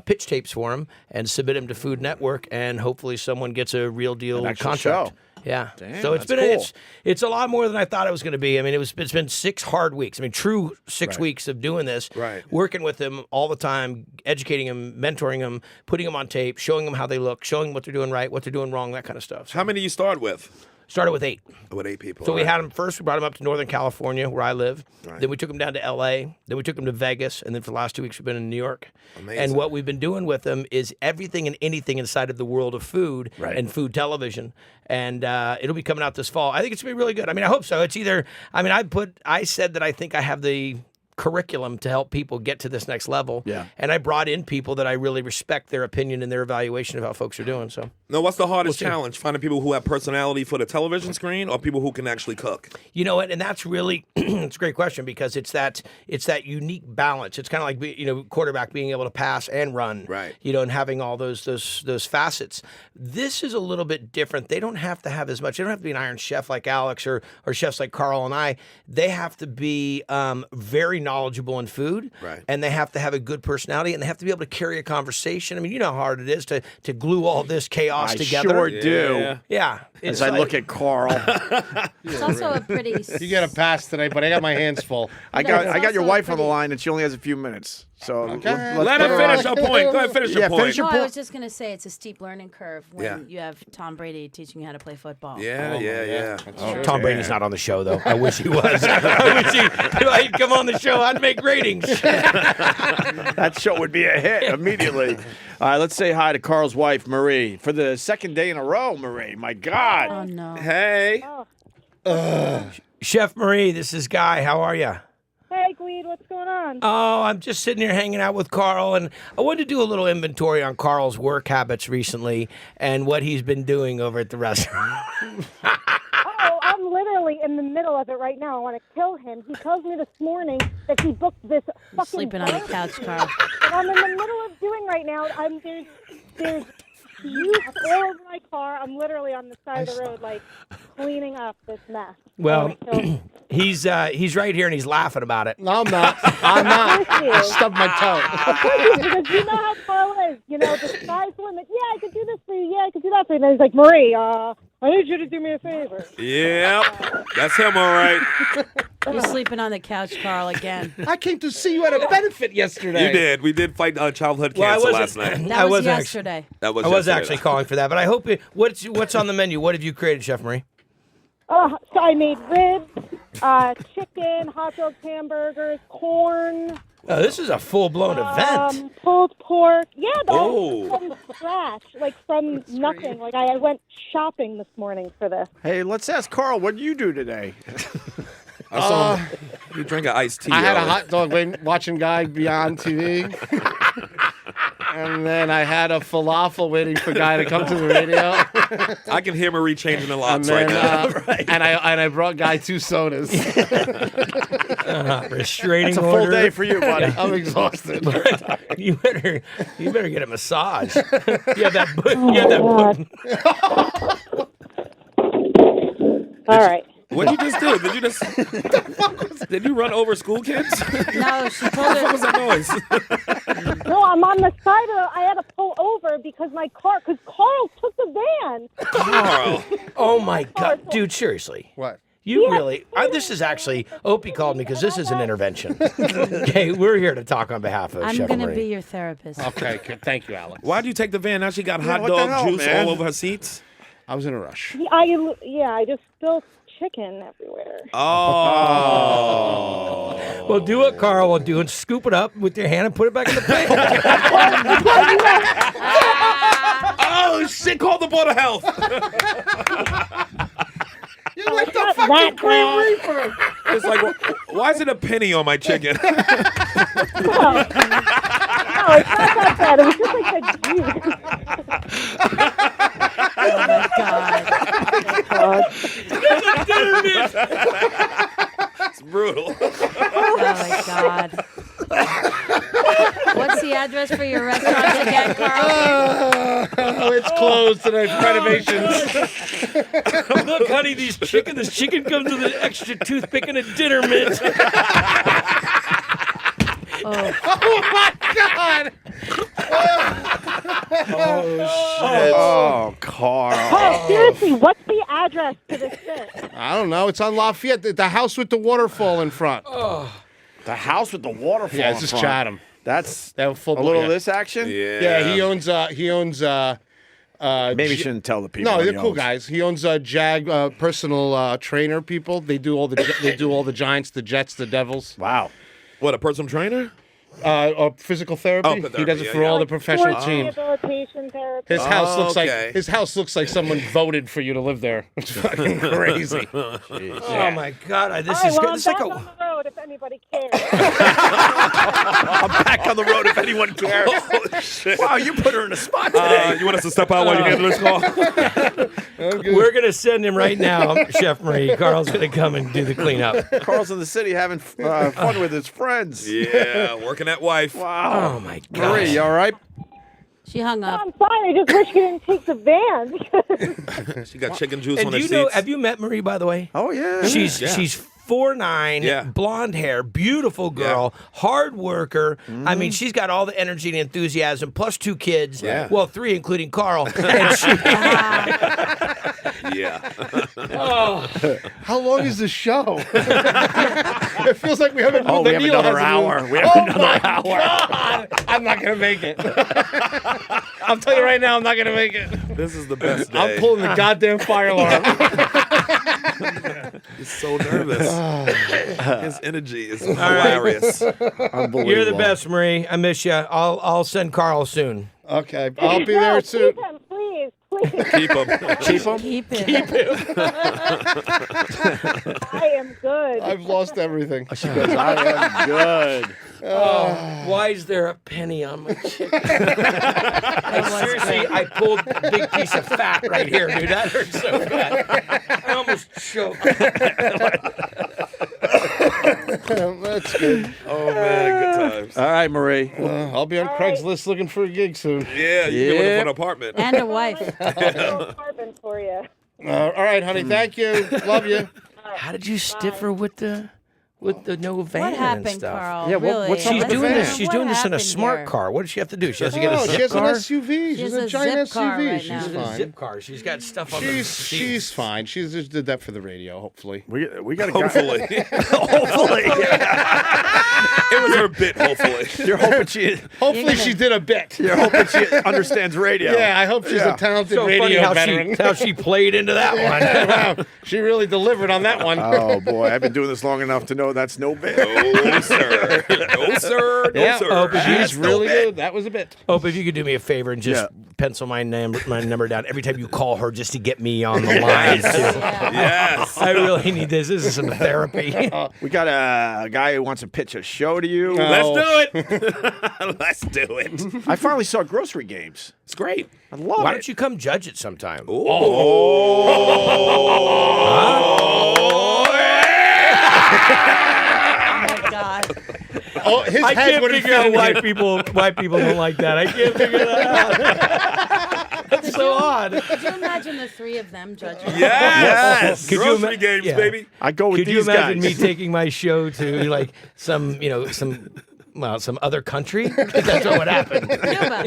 pitch tapes for them and submit them to Food Network, and hopefully someone gets a real deal actual contract. show. Yeah. Damn, so it's that's been cool. it's a lot more than I thought it was going to be. I mean, it's been 6 hard weeks. I mean, true 6 weeks of doing this. Right. Working with them all the time, educating them, mentoring them, putting them on tape, showing them how they look, showing them what they're doing right, what they're doing wrong, that kind of stuff. So How many you start with? started with 8. With 8 people. So we all right. had them first. We brought them up to Northern California, where I live. Then we took them down to L.A. Then we took them to Vegas, and then for the last 2 weeks we've been in New York. Amazing. And what we've been doing with them is everything and anything inside of the world of food and food television. And it'll be coming out this fall. I think it's gonna be really good. I mean, I hope so. It's either. I mean, I said that I think I have the curriculum to help people get to this next level. Yeah. And I brought in people that I really respect their opinion and their evaluation of how folks are doing. So. No, what's the hardest see. challenge? Finding people who have personality for the television screen or people who can actually cook? You know what? And that's really it's a great question because it's that unique balance. It's kind of like quarterback being able to pass and run, Right. And having all those facets. This is a little bit different. They don't have to have as much. They don't have to be an Iron Chef like Alex or chefs like Carl and I. They have to be very knowledgeable in food, Right. and they have to have a good personality, and they have to be able to carry a conversation. I mean, you know how hard it is to glue all this chaos I together. sure do. Yeah. Yeah. As I look at Carl, It's also a pretty. You get a pass today, but I got my hands full. I got your also wife on the pretty- line, and she only has a few minutes. So Okay. Let put her on. finish her point. Go ahead, finish your Yeah, point. finish your No, point. I was just gonna say it's a steep learning curve when Yeah. you have Tom Brady teaching you how to play football. Yeah. Tom Brady's not on the show, though. I wish he was. I wish he'd come on the show. I'd make ratings. That show would be a hit immediately. All right, let's say hi to Carl's wife, Marie, for the second day in a row, Marie. My God. Oh, no. Hey. Chef Marie, this is Guy. How are you? Hey, Gweed, what's going on? Oh, I'm just sitting here hanging out with Carl, and I wanted to do a little inventory on Carl's work habits recently and what he's been doing over at the restaurant. Oh, I'm literally in the middle of it right now. I want to kill him. He tells me this morning that he booked this fucking Sleeping on the couch, Carl. that I'm in the middle of doing right now. There's used oil in my car. I'm literally on the side of the road, like, cleaning up this mess. Well, he's right here, and he's laughing about it. No, I'm not. I stubbed my toe. Because you know how Carl is. You know, the sky's the limit. Yeah, I could do this for you. Yeah, I could do that for you. And he's like, Marie, I need you to do me a favor. Yep. That's him, all right. You're sleeping on the couch, Carl, again. I came to see you at a benefit yesterday. You did. We did fight childhood cancer last night. That was yesterday. That was I was yesterday. actually calling for that, but I hope what's on the menu? What have you created, Chef Marie? So I made ribs, chicken, hot dogs, hamburgers, corn. Oh, this is a full-blown event. Pulled pork. Yeah, Oh. from scratch, like from nothing. Like I went shopping this morning for this. Hey, let's ask Carl, what did you do today? I saw him. You drink an iced tea. I had a earlier. hot dog watching Guy be on TV. And then I had a falafel waiting for Guy to come to the radio. I can hear Marie changing the And locks then, right now. and I brought Guy 2 sodas. Restraining It's a full order. day for you, buddy. I'm exhausted. You better get a massage. You have that All right. What did you just do? Did you just? Did you run over school kids? No, she told What her. was that noise? No, I'm on the side of. I had to pull over because because Carl took the van. Carl. Oh my God, dude! Seriously, What? you really? This is actually Opie called me because this is an intervention. Okay, we're here to talk on behalf of I'm Chef going to Marie. be your therapist. Okay, thank you, Alex. Why'd you take the van? Now she got hot what the dog hell, juice man? all over her seats. I was in a rush. I just spilled chicken everywhere. Oh. Well, do what Carl will do and scoop it up with your hand and put it back in the pan. Oh shit! Call the Board of Health. You're like the Not fucking that Grim bad. Reaper. It's like, why is it a penny on my chicken? No, it's not that bad. It was just like the juice. Oh, my God. It's brutal. Oh, my God. What's the address for your restaurant again, Carl? Oh, it's closed today for renovations. Look, honey, this chicken comes with an extra toothpick and a dinner mitt. Oh, Oh my God! Oh, Carl. Oh, seriously, what's the address to this shit? I don't know. It's on Lafayette, the house with the waterfall in front. The house with the waterfall. Yeah, in it's just front. Chatham. That's They have full a little yeah. of this action? Yeah, he owns. Maybe you shouldn't tell the people. No, what they're he cool owns. guys. He owns Jag personal trainer people. They do all the Giants, the Jets, the Devils. Wow. What, a personal trainer? Physical therapy. Oh, He therapy, does it yeah, for yeah. all the professional teams. Rehabilitation therapy. His house looks okay. like someone voted for you to live there. It's fucking crazy. Oh my God, this All right, is well, good. I'm It's like back a. on the road if anybody cares. I'm back on the road if anyone cares. Wow, you put her in a spot today. You want us to step out while you handle this call? We're gonna send him right now, Chef Marie. Carl's gonna come and do the cleanup. Carl's in the city having fun with his friends. Yeah, working that wife. Wow. Oh my God. Marie, you all right? she hung up. I'm sorry, I just wish you didn't take the van. She got chicken juice And on do her you know? seats. Have you met Marie, by the way? Oh, yeah. She's 4'9", Yeah. blonde hair, beautiful girl, hard worker. I mean, she's got all the energy and enthusiasm, plus 2 kids. Yeah. Well, 3 including Carl. And she, Yeah. How long is the show? It feels like we haven't. Oh, we have another hour. We have another hour. God, I'm not gonna make it. I'll tell you right now, I'm not gonna make it. This is the best day. I'm pulling the goddamn fire alarm. He's so nervous. His energy is hilarious. Unbelievable. you're the best, Marie. I miss you. I'll send Carl soon. Okay, I'll be there soon. Keep him, please. Keep them. Keep them? Keep it. I am good. I've lost everything. I am good. Why is there a penny on my chicken? Seriously, I pulled a big piece of fat right here, dude. That hurts so bad. I almost choked. That's good. Oh, man, good times. All right, Marie. I'll be on Craigslist looking for a gig soon. Yeah, you can look for an apartment. And a wife. Apartment for you. All right, honey. Thank you. Love you. How did you stiffer with the no van What and happened, stuff? Carl? Yeah, really? what's up She's with the doing van? this. She's doing this in a happened smart here? car. What does she have to do? She has to get a She zip has an car. SUV. She's has a a giant zip car SUV. right She's now. She's in a fine. zip car. She's got stuff on the seats. She's fine. She just did that for the radio, hopefully. We got a Hopefully. Hopefully. It was her bit, hopefully. You're hoping she. Hopefully she did a bit. You're hoping she understands radio. Yeah, I hope she's Yeah. a talented So funny radio how veteran. she played into that one. Wow, she really delivered on that one. Oh boy, I've been doing this long enough to know that's no bit. No, sir. No, sir. No, Yeah, sir. she's That's no really bit. good. That was a bit. Hope if you could do me a favor and just Yeah. pencil my number down every time you call her, just to get me on the line too. Yes. I really need this. This is some therapy. We got a guy who wants to pitch a show to you. Let's do it. Let's do it. I finally saw Grocery Games. It's great. I love Why it. don't you come judge it sometime? Oh my God. Oh, his I head can't would have figure out fit why in. people don't like that. I can't figure that out. That's so odd. Could you imagine the three of them judging? Yes. Could you Grocery ima- games, yeah. baby. I go with Could you these imagine guys. me taking my show to like some other country? That's what would happen. Cuba.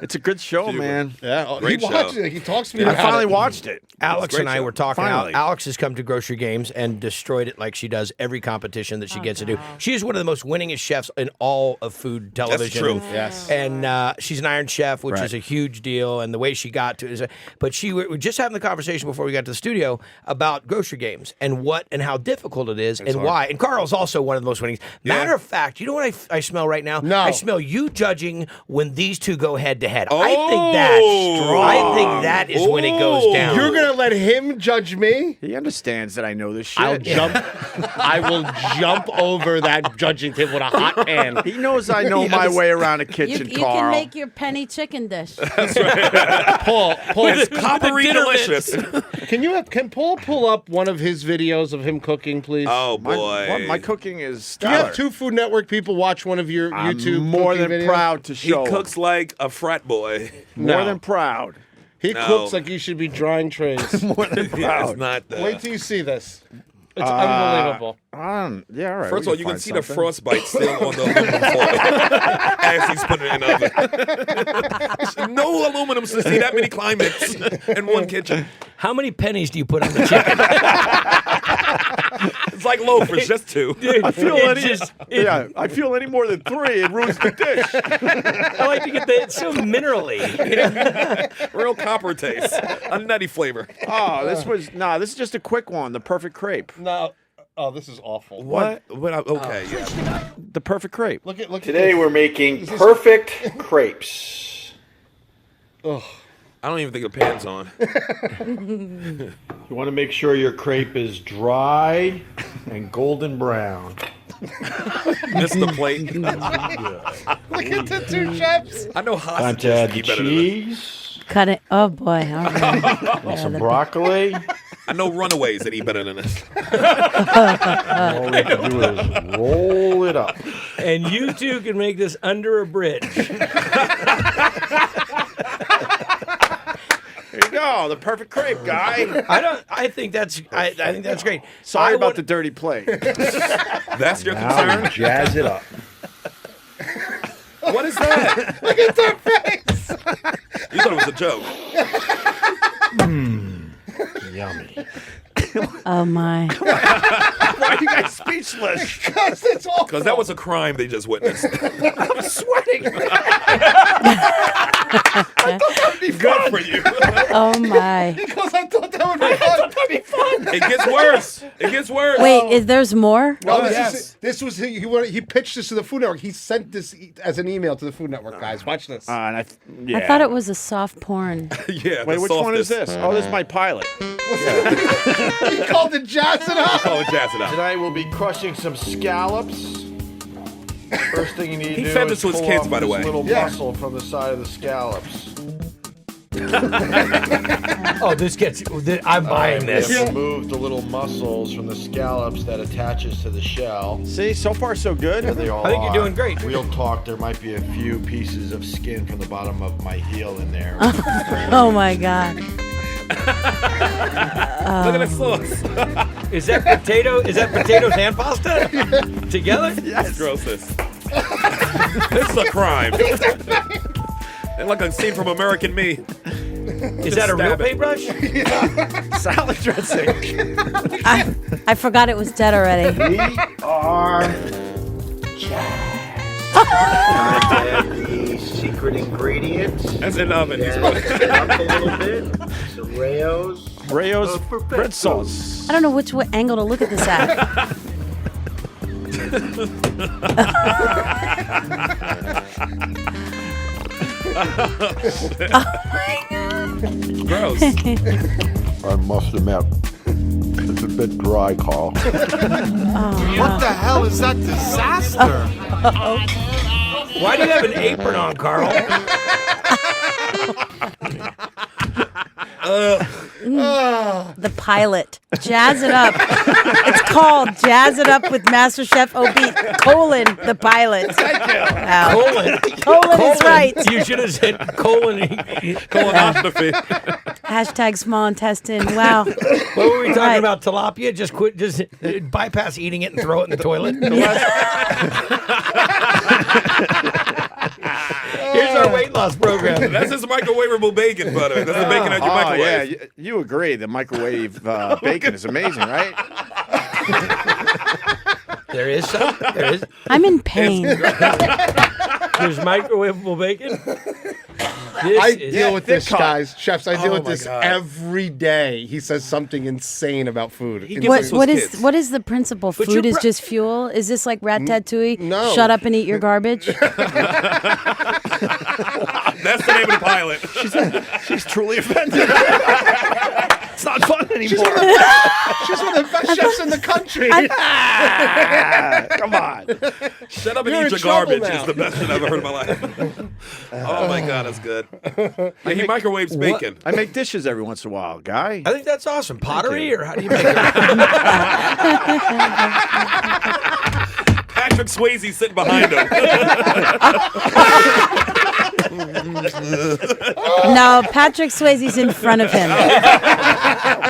It's a good show, man. Yeah, Great he show. watched it. He talks to me I about finally it. watched it. Alex Great and I show. were talking. Finally. Alex has come to Grocery Games and destroyed it like she does every competition that she gets to do. She is one of the most winningest chefs in all of food television. true. Yes. And she's an Iron Chef, which Right. is a huge deal. And the way she got to it is, but we were just having the conversation before we got to the studio about Grocery Games and how difficult it is and why. And Carl's also one of the most winning. Matter of fact, you know what I smell right now? No. I smell you judging when these two go head to head. I Oh, think that's strong. I think that is when it goes down. You're gonna let him judge me? He understands that I know this shit. I'll jump. I will jump over that judging table with a hot pan. He knows I know my way around a You, kitchen, you Carl. can make your Penny+Chicken dish. Paul, It's coppery delicious. can Paul pull up one of his videos of him cooking, please? Oh, my, boy. my cooking is Do you stellar. have two Food Network people watch one of your I'm YouTube more cooking than videos? proud to He show. cooks like a frat boy. More No. than proud. He No. cooks like you should be drying trays. More than Yeah, proud. it's not that. Wait till you see this. It's unbelievable. Yeah, all right. First of all, we you can find see the something. frostbite still on the aluminum foil as he's putting it in the oven. No aluminum to see that many climates in one kitchen. How many pennies do you put on the chicken? It's like loafers, just two. I feel It any. just- I feel any more than 3, it ruins the dish. I like to get it's so minerally. Real copper taste. A nutty flavor. Oh, this is just a quick one. The perfect crepe. No. Oh, this is awful. What? Okay, yeah. The perfect crepe. Look at Today we're making perfect crepes. I don't even think the pan's on. You want to make sure your crepe is dry and golden brown. Missed the plate. Look at the two chefs. I know Time to add the hostages better than this. cheese, Cut it. Oh boy. All right. some broccoli. I know runaways that eat better than this. All we have to do is roll it up. And you two can make this under a bridge. There you go. The perfect crepe, guy. I think that's great. Sorry I about want- the dirty plate. That's your Now we concern? jazz it up. What is that? Look at their face. You thought it was a joke. Yummy. Oh my. Why are you guys speechless? Because it's awful. Because that was a crime they just witnessed. I'm sweating. That'd be good for you. Oh my. Because I thought that would be fun. That'd be fun. It gets worse. It gets worse. Wait, there's more? Well, yes. this was he pitched this to the Food Network. He sent this as an email to the Food Network guys. Watch this. And I thought it was a soft porn. Yeah. Wait, the which one is softest. this? Oh, this is my pilot. He called it Jazz It Up. Call it Jazz It Up. Tonight we'll be crushing some scallops. First thing you need to He do fed is this to his pull kids, off by the this way. little Yeah. muscle from the side of the scallops. Oh, this gets. I'm buying We have this. to remove the little muscles from the scallops that attaches to the shell. See, so far so good. There they all I think you're are. doing great. Real talk, there might be a few pieces of skin from the bottom of my heel in there. Oh my God. Look at the sauce. Is that potato? Is that potatoes and pasta together? That's gross. This is a crime. They look like a scene from American Me. Is that a real stab it. paintbrush? Salad dressing. I forgot it was dead already. We are Jazz. The secret ingredient. That's an oven. Jazz it up a little bit. Some Rayo's. Rayo's red sauce. I don't know which angle to look at this at. Gross. I must admit, it's a bit dry, Carl. What the hell is that disaster? Why do you have an apron on, Carl? The pilot. Jazz It Up. It's called Jazz It Up with Master Chef Opie, the pilot. Thank you. Wow. Colon is right. You should have said colon. Colonoscopy. Hashtag small intestine. Wow. What were we talking Right. about? Tilapia? Just quit. Just bypass eating it and throw it in the toilet. Here's our weight loss program. That's his microwavable bacon butter. That's the bacon at your Oh, microwave. yeah. You agree. The microwave bacon is amazing, right? There is some. There is. I'm in pain. There's microwavable bacon. I deal with this, thick cut. guys. Chefs, I deal Oh with my this God. every day. He says something insane about food. He gives What, us what those is kids. what is the principle? But Food you're is just fuel? Is this like Ratatouille? no. Shut up and eat your garbage? That's the name of the pilot. She's truly offended. It's not fun anymore. She's one of the best chefs in the country. Come on. Shut up and You're eat in your trouble garbage now. is the best shit I've ever heard in my life. Oh my God, that's good. And he microwaves bacon. I make dishes every once in a while, Guy. I think that's awesome. Pottery, or how do you make it? Patrick Swayze sitting behind him. No, Patrick Swayze's in front of him.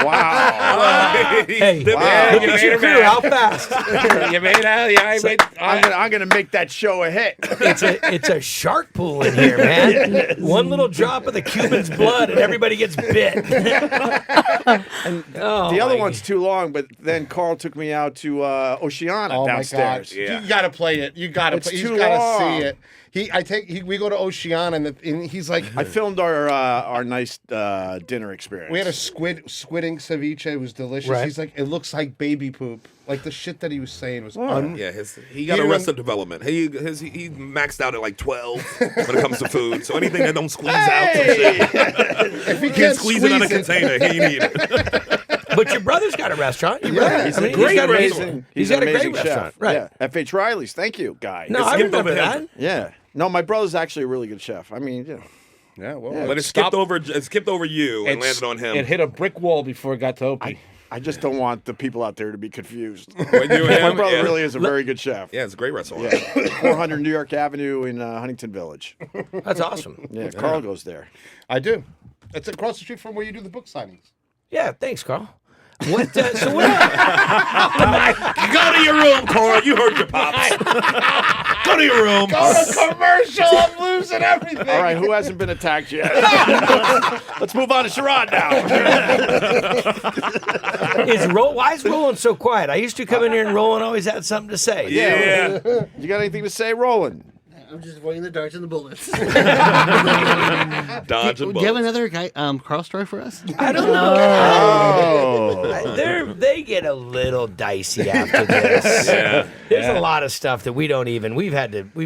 Wow. Hey, Wow. look at your crew. How fast? You made out. Yeah, I made. I'm gonna make that show a hit. It's a shark pool in here, man. One little drop of the Cuban's blood and everybody gets bit. Oh, The other my one's too long, but then Carl took me out to Oceana Oh downstairs. my God! Yeah. You gotta play it. You gotta. It's He's too gotta long. see it. We go to Oceana and he's like, I filmed our nice dinner experience. we had a squiding ceviche. It was delicious. Right. He's like, it looks like baby poop. Like the shit that he was saying was Yeah, he got He Arrested Development. He maxed out at like 12 when it comes to food. So anything that don't squeeze out some shit, if he can't can't squeeze it on a container. He ain't eat it. But your brother's got a restaurant. Your brother, He's I a mean, great he's got a amazing. He's an got a great amazing restaurant, chef. right? Yeah. F.H. Riley's. Thank you, Guy. No, I skipped remember over him. that. Yeah. No, my brother's actually a really good chef. I mean, you know. Yeah, well, Yeah. But it skipped over you and landed on him. It hit a brick wall before it got to Opie. I just don't want the people out there to be confused. When you and My him, brother yeah. really is a very good chef. Yeah, it's a great restaurant. Yeah. 400 New York Avenue in Huntington Village. That's awesome. Yeah, Carl goes there. I do. It's across the street from where you do the book signings. Yeah, thanks, Carl. What? So what? Go to your room, Carl. You heard your pops. Go to your room. Go to commercial. I'm losing everything. All right, who hasn't been attacked yet? Let's move on to Sherrod now. Why is Roland so quiet? I used to come in here and Roland always had something to say. Yeah. You got anything to say, Roland? I'm just avoiding the darts and the bullets. Dodging Do you have another guy, Carl story for us? I don't know. They get a little dicey after this. There's a lot of stuff that we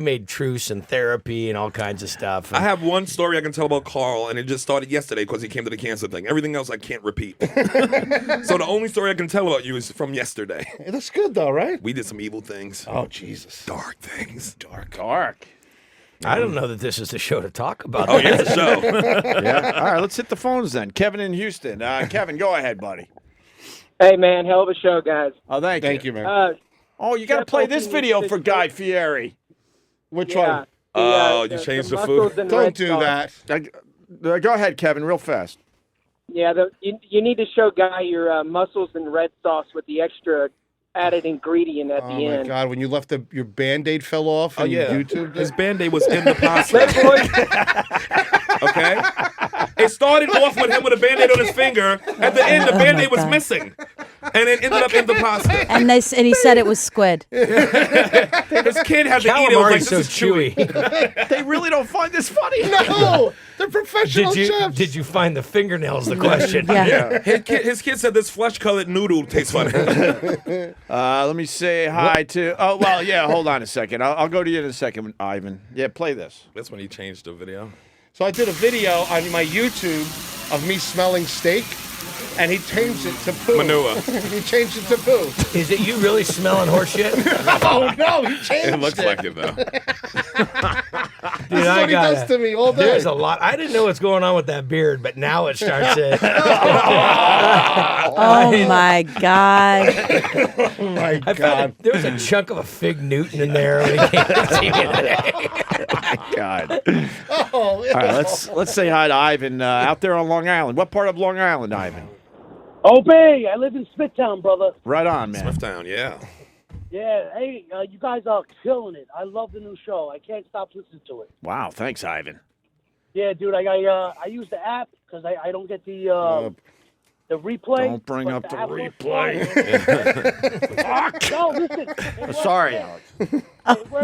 made truce and therapy and all kinds of stuff. I have one story I can tell about Carl, and it just started yesterday because he came to the cancer thing. Everything else I can't repeat. So the only story I can tell about you is from yesterday. That's good though, right? We did some evil things. Oh Jesus. Dark things. Dark. I don't know that this is the show to talk about. Oh, here's the show. Yeah. All right, let's hit the phones then. Kevin in Houston. Kevin, go ahead, buddy. Hey, man, hell of a show, guys. Oh, thank you, man. You got to play this video for Guy Fieri. Which one? You changed the food. Don't do that. Go ahead, Kevin, real fast. Yeah, you need to show Guy your mussels and red sauce with the extra added ingredient at the end. Oh my God! When you left your Band-Aid fell off and you YouTubed it? His Band-Aid was in the pasta. Okay? It started off with him with a Band-Aid on his finger. At the end, the Band-Aid was missing. And it ended up in the pasta. And he said it was squid. His kid had to eat it. It was like, this is chewy. They really don't find this funny. No! They're professional chefs. Did you find the fingernails? The question. Yeah. His kid said this flesh-colored noodle tastes funny. Let me say hi to... Oh, well, yeah, hold on a second. I'll go to you in a second, Ivan. Yeah, play this. That's when he changed the video. So I did a video on my YouTube of me smelling steak, and he changed it to poo. Manure. He changed it to poo. Is it you really smelling horse shit? Oh, no, he changed it. It looks like it, though. This is what he does to me all day. There's a lot. I didn't know what's going on with that beard, but now it starts to... Oh, my God. Oh, my God. There was a chunk of a fig Newton in there when he came to see me today. God. Oh, All right, let's say hi to Ivan out there on Long Island. What part of Long Island, Ivan? Opie, I live in Smithtown, brother. Right on, man. Smithtown, yeah. Yeah, hey, you guys are killing it. I love the new show. I can't stop listening to it. Wow, thanks, Ivan. Yeah, dude, I use the app because I don't get the replay. Don't bring up the app replay. No, listen. Sorry, Alex.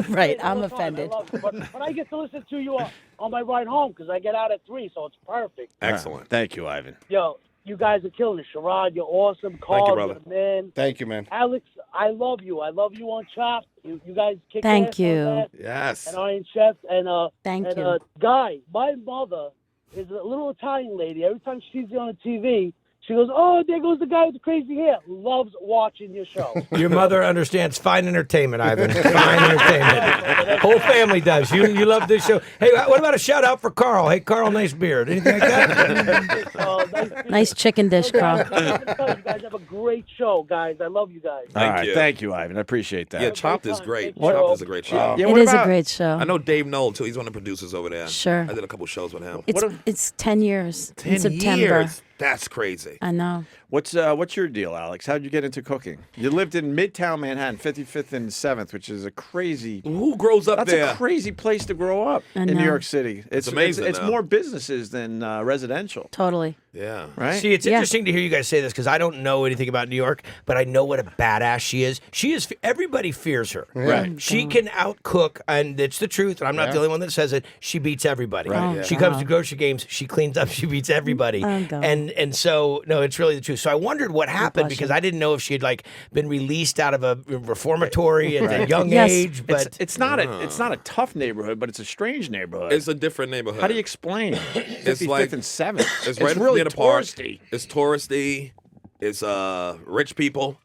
Right, I'm offended. But I get to listen to you on my ride home because I get out at 3, so it's perfect. Excellent. Thank you, Ivan. Yo, you guys are killing it. Sherrod, you're awesome. Carl, you, brother. you're the man. Thank you, man. Alex, I love you. I love you on Chop. You guys kick Thank ass you. on that. Yes. And Iron Chef and Thank and, you. Guy, my mother is a little Italian lady. Every time she sees you on the TV, she goes, "Oh, there goes the guy with the crazy hair." Loves watching your show. Your mother understands fine entertainment, Ivan. Fine entertainment. Whole family does. You love this show. Hey, what about a shout out for Carl? Hey, Carl, nice beard. Anything like that? Nice chicken dish, Carl. You guys have a great show, guys. I love you guys. Thank you, Ivan. I appreciate that. Yeah, Chopped is great. What? Chopped is a great show. Yeah, It what is a about- great show. I know Dave Knoll, too. He's one of the producers over there. Sure. I did a couple shows with him. It's 10 years 10 in September. years. That's crazy. I know. What's your deal, Alex? How'd you get into cooking? You lived in Midtown Manhattan, 55th and 7th, which is a crazy... Who grows up That's there? a crazy place to grow up I in New know. York City. It's amazing, It's though. more businesses than residential, Totally. Yeah. right? See, it's Yeah. interesting to hear you guys say this because I don't know anything about New York, but I know what a badass she is. She is. Everybody fears her. Right. She can outcook, and it's the truth. And I'm not the only one that says it. She beats everybody. Right. Oh, She comes to grocery games. She cleans up. She beats everybody. Oh, God. And so no, it's really the truth. So I wondered what happened because I didn't know if she had like been released out of a reformatory at a young Yes. age. But It's not a tough neighborhood, but it's a strange neighborhood. It's a different neighborhood. How do you explain? 55th like- and 7th. It's right really near the park. touristy. It's touristy. It's rich people.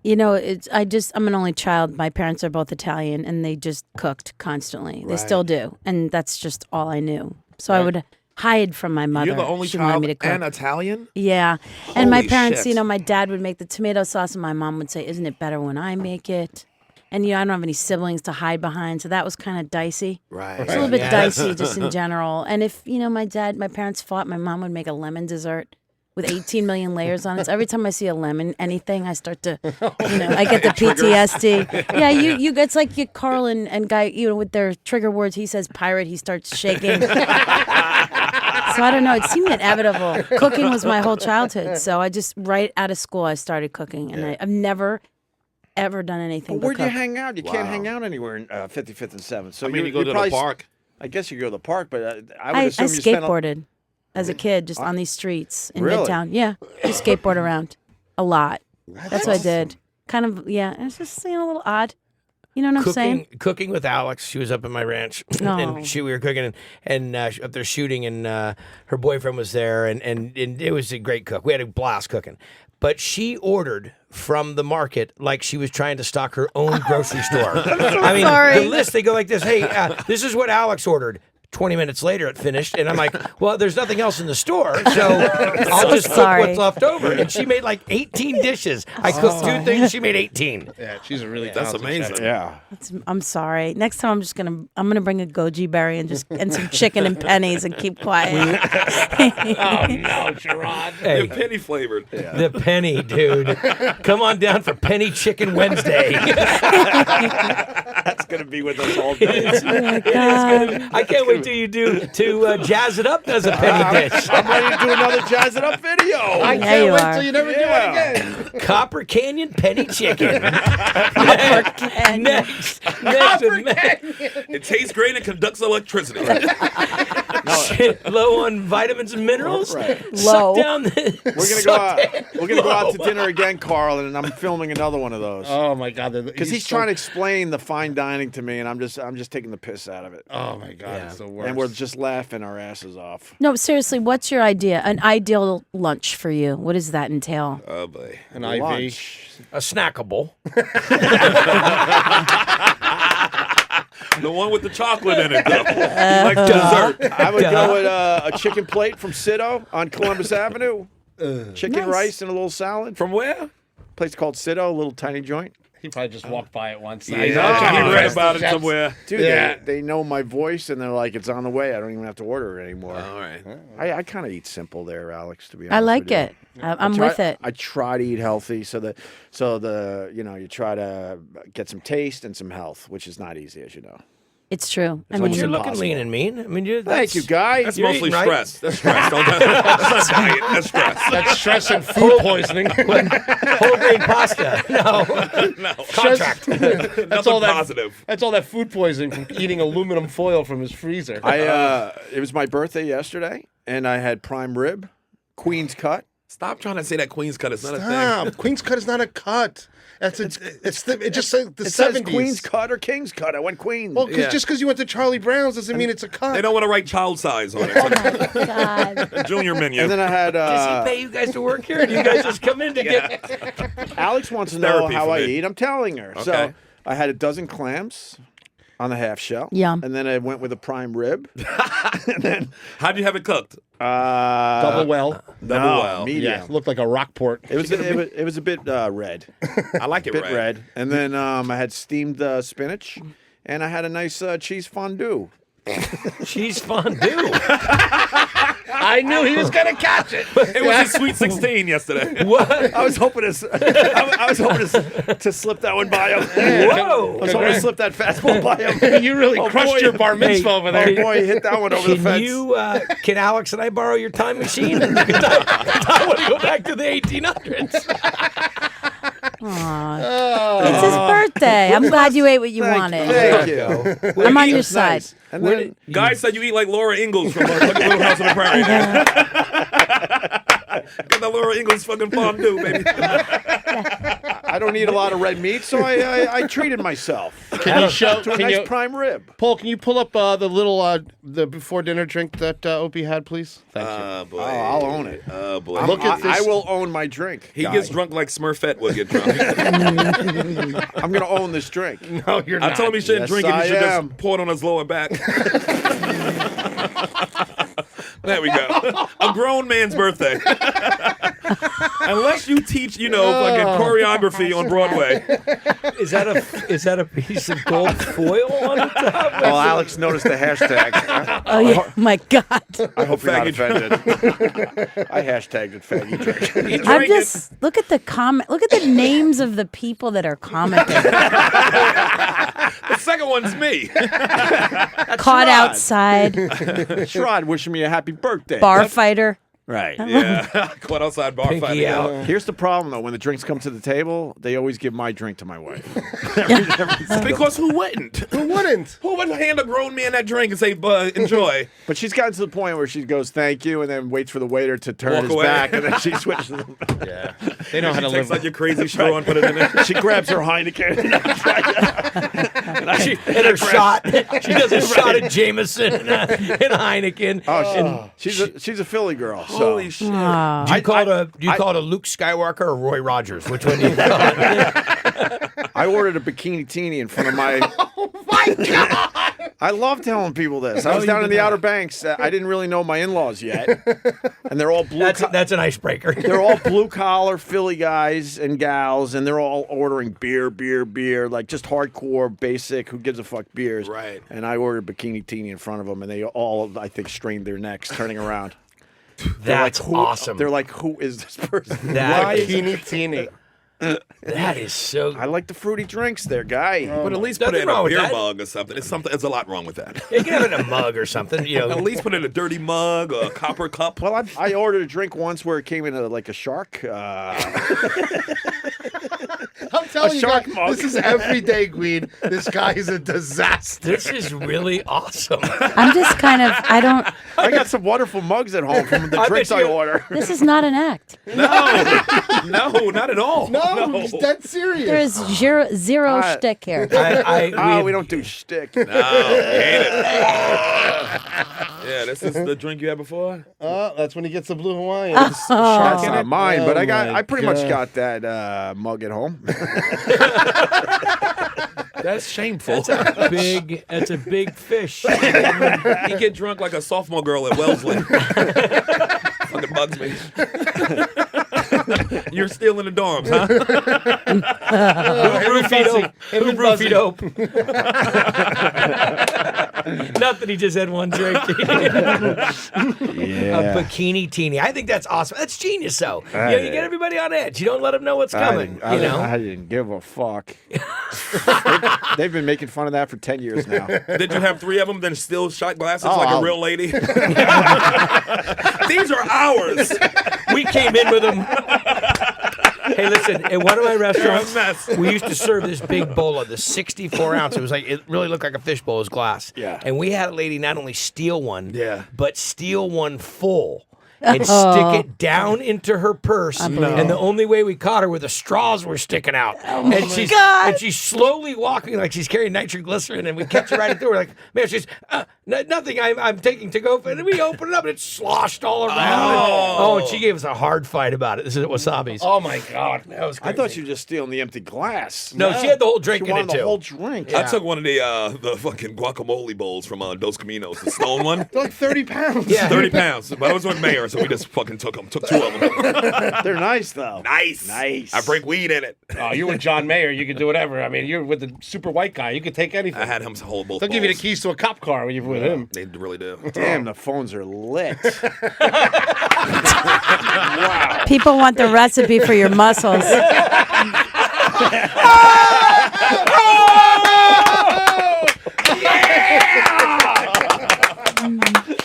You know, I'm an only child. My parents are both Italian, and they just cooked constantly. They still do, and that's just all I knew. So I would hide from my mother. You're the only She wanted child me to cook. and Italian? Yeah, and my Holy parents, shit. my dad would make the tomato sauce, and my mom would say, "Isn't it better when I make it?" And I don't have any siblings to hide behind, so that was kind of dicey. Right. It's a little bit dicey just in general. And if my parents fought, my mom would make a lemon dessert with 18 million layers on it. So every time I see a lemon, anything, I start to, I get the PTSD. Yeah, it's like Carl and Guy, with their trigger words. He says pirate, he starts shaking. So I don't know. It seemed inevitable. Cooking was my whole childhood. So I just, right out of school, I started cooking. And I've never, ever done anything. But but where'd you cook. hang out? You can't hang out anywhere in 55th and 7th. So I mean, you go to the probably park. I guess you go to the park, but I would I assume you spent. skateboarded as a kid, just on these streets in Really? Midtown. Yeah, just skateboard around a lot. That's what I did. Kind of, yeah. It's just a little odd. You know what I'm saying? Cooking with Alex. She was up in my ranch, and we were cooking, and up there shooting, and her boyfriend was there, and it was a great cook. We had a blast cooking, but she ordered from the market like she was trying to stock her own grocery store. I mean, sorry. the list, they go like this: Hey, this is what Alex ordered. 20 minutes later, it finished, and I'm like, well, there's nothing else in the store, so I'll just cook what's left over. And she made like 18 dishes. I cooked 2 things, she made 18. Yeah, she's a really That's talented amazing. chef. Yeah. I'm sorry. Next time I'm gonna bring a goji berry and some chicken and pennies and keep quiet. Oh no, Sherrod. Hey, They're penny flavored. the penny, dude. Come on down for Penny+Chicken Wednesday. That's going to be with us all day. I can't wait till you do to Jazz It Up does a penny dish. I'm ready to do another Jazz It Up video. I Yeah, can't you wait are. till you never do it again. Copper Canyon Penny+Chicken. Canyon. Next. It tastes great and conducts electricity. Low on vitamins and minerals. Right. Low. Suck down the. We're gonna go out to dinner again, Carl, and I'm filming another one of those. Oh my God. Because he's trying to explain the fine dining to me, and I'm just taking the piss out of it. Oh my God, it's the worst. And we're just laughing our asses off. No, seriously, what's your idea? An ideal lunch for you? What does that entail? Oh boy. an IV. Lunch. A snackable. The one with the chocolate in it, though. You like dessert. I would go with a chicken plate from Cito on Columbus Avenue. Chicken, Nice. rice, and a little salad. From where? Place called Cito, a little tiny joint. He probably just walked by it once. Yeah, I read about it somewhere. Dude, Yeah. they know my voice, and they're like, it's on the way. I don't even have to order it anymore. All right. I kind of eat simple there, Alex, to be honest I like with you. it. I'm try- with it. I try to eat healthy, so the you try to get some taste and some health, which is not easy, as you know. It's true. I what mean, you You're look- looking lean and mean. I mean, Thank you, Guy. That's You're mostly eating right. stress. That's stress. That's not diet. That's stress. That's stress and food poisoning. whole grain pasta. No. No. Contract. That's all that positive. That's all that food poisoning from eating aluminum foil from his freezer. It was my birthday yesterday, and I had prime rib, Queen's cut. Stop trying to say that Queen's cut is not a thing. Stop. Queen's cut is not a cut. It just says the It says 70s. Queen's cut or King's cut. I went Queen. Well, Yeah. just because you went to Charlie Brown's doesn't mean it's a cut. They don't want to write child size on it. God. Junior menu. and then I had Does he pay you guys to work here? Or do you guys just come in to get? Alex wants to know Therapy how for I me. eat. I'm telling her. So Okay. I had a dozen clams on the half shell. Yum. And then I went with a prime rib. And then How'd you have it cooked? Double well. Double well. medium. Yeah, looked like a Rockport. It was a bit red, I like it bit red. red. And then I had steamed spinach, and I had a nice cheese fondue. Cheese fondue. I knew he was gonna catch it. It was a Sweet 16 yesterday. What? I was hoping to slip that one by him. Whoa. I was hoping to slip that fastball by him. You really crushed boy. your bar mitzvah Hey, over there. Oh boy, he hit that one over the Can fence. you? Can Alex and I borrow your time machine? I want to go back to the 1800s. Aw. It's his birthday. I'm glad you ate what you wanted. Thank you. I'm on your It was side. nice. And then, Guy said you eat like Laura Ingalls from Little House on the Prairie. Got that Laura Ingalls fucking fondue, baby. I don't eat a lot of red meat, so I treated myself Can you show? to a Can nice you, prime rib. Paul? Can you pull up the little the before dinner drink that Opie had, please? Thank you. Oh, boy. Oh, I'll own it. Oh, boy. Look at I this. will own my drink. He Guy. gets drunk like Smurfette will get drunk. I'm going to own this drink. No, you're I not. told him he shouldn't Yes, drink it. He I should am. just pour it on his lower back. There we go. A grown man's birthday. Unless you teach, fucking choreography on Broadway. Is that a piece of gold foil on the top? Well, Alex noticed the hashtag. Oh yeah, my God. I hope you're not Faggot. offended. I hashtagged it faggy drink. I'm just look at the comment. Look at the names of the people that are commenting. The second one's me. Caught Sherrod. outside, Sherrod wishing me a happy birthday. bar fighter. Right. Yeah. Caught outside bar Pinky fighting. out. Here's the problem, though. When the drinks come to the table, they always give my drink to my wife. Because who wouldn't? Who wouldn't? Who wouldn't hand a grown man that drink and say, enjoy? But she's gotten to the point where she goes, thank you, and then waits for the waiter to turn Walk his away. back, and then she switches them. Yeah. They know how She to takes live. like your crazy straw and put it in there. She grabs her Heineken. And her shot. She does a shot of Jameson and Heineken. Oh, she's a Philly girl. So. Holy shit. Aw. Do you call it a Luke Skywalker or Roy Rogers? Which one do you call it? I ordered a Bikini+Teeni in front of my. Oh my God! I love telling people this. I was down in the Outer Banks. I didn't really know my in-laws yet, and they're all blue. That's an icebreaker. They're all blue-collar Philly guys and gals, and they're all ordering beer, like just hardcore, basic, who gives a fuck beers. Right. And I ordered Bikini+Teeni in front of them, and they all, I think, strained their necks, turning around. That's Who- awesome. They're like, who is this person? Bikini+Teeni. That is so. I like the fruity drinks there, guy. But at least put Nothing it in a wrong with beer that. mug or something. There's a lot wrong with that. You can have it in a mug or something. You know. At least put it in a dirty mug or a copper cup. Well, I ordered a drink once where it came in like a shark. I'm telling you, shark guys, mug. this is every day, Gweed. This guy is a disaster. This is really awesome. I'm just kind of, I don't, I got some wonderful mugs at home from the I drinks bet I you- order. this is not an act. No, not at all. No, he's dead serious. There is zero shtick here. We don't do shtick. No, hate it. Yeah, this is the drink you had before? That's when he gets the blue Hawaiian. That's not mine, but Oh I pretty much my got that mug at home. That's shameful. That's a big fish. You get drunk like a sophomore girl at Wellesley. Fucking bugs me. You're still in the dorms, huh? Who roofied dope? Nothing. He just had one drink. A Bikini+Teeni. I think that's awesome. That's genius, though. You get everybody on edge. You don't let them know what's coming. I didn't give a fuck. They've been making fun of that for 10 years now. Did you have 3 of them, then still shot glasses Oh, like a I'll- real lady? These are ours. We came in with them. Hey, listen, at one of my restaurants, You're a mess. we used to serve this big bowl of the 64 ounce. It was like, it really looked like a fishbowl. It was glass. Yeah. And we had a lady not only steal one, Yeah. but steal one full. And stick it down into her purse. And the only way we caught her were the straws were sticking out. And she's slowly walking like she's carrying nitroglycerin. And we catch her right at the door. We're like, man, she's nothing. I'm taking to go. And we open it up and it sloshed all around. And she gave us a hard fight about it. This is at Wasabi's. Oh my God. That was I crazy. thought you were just stealing the empty glass. No, she had the whole drink She in it wanted the too. whole drink. I took one of the fucking guacamole bowls from Dos Caminos, the stone one. They're like 30 pounds. Yeah. 30 pounds. But I was with Mayor, so we just fucking took 2 of them. They're nice, though. Nice. I break weed in it. Oh, you were John Mayer. You could do whatever. I mean, you're with the super white guy. You could take anything. I had him hold both They'll give you the bowls. keys to a cop car when you're with him. They really do. Damn, the phones are lit. People want the recipe for your mussels.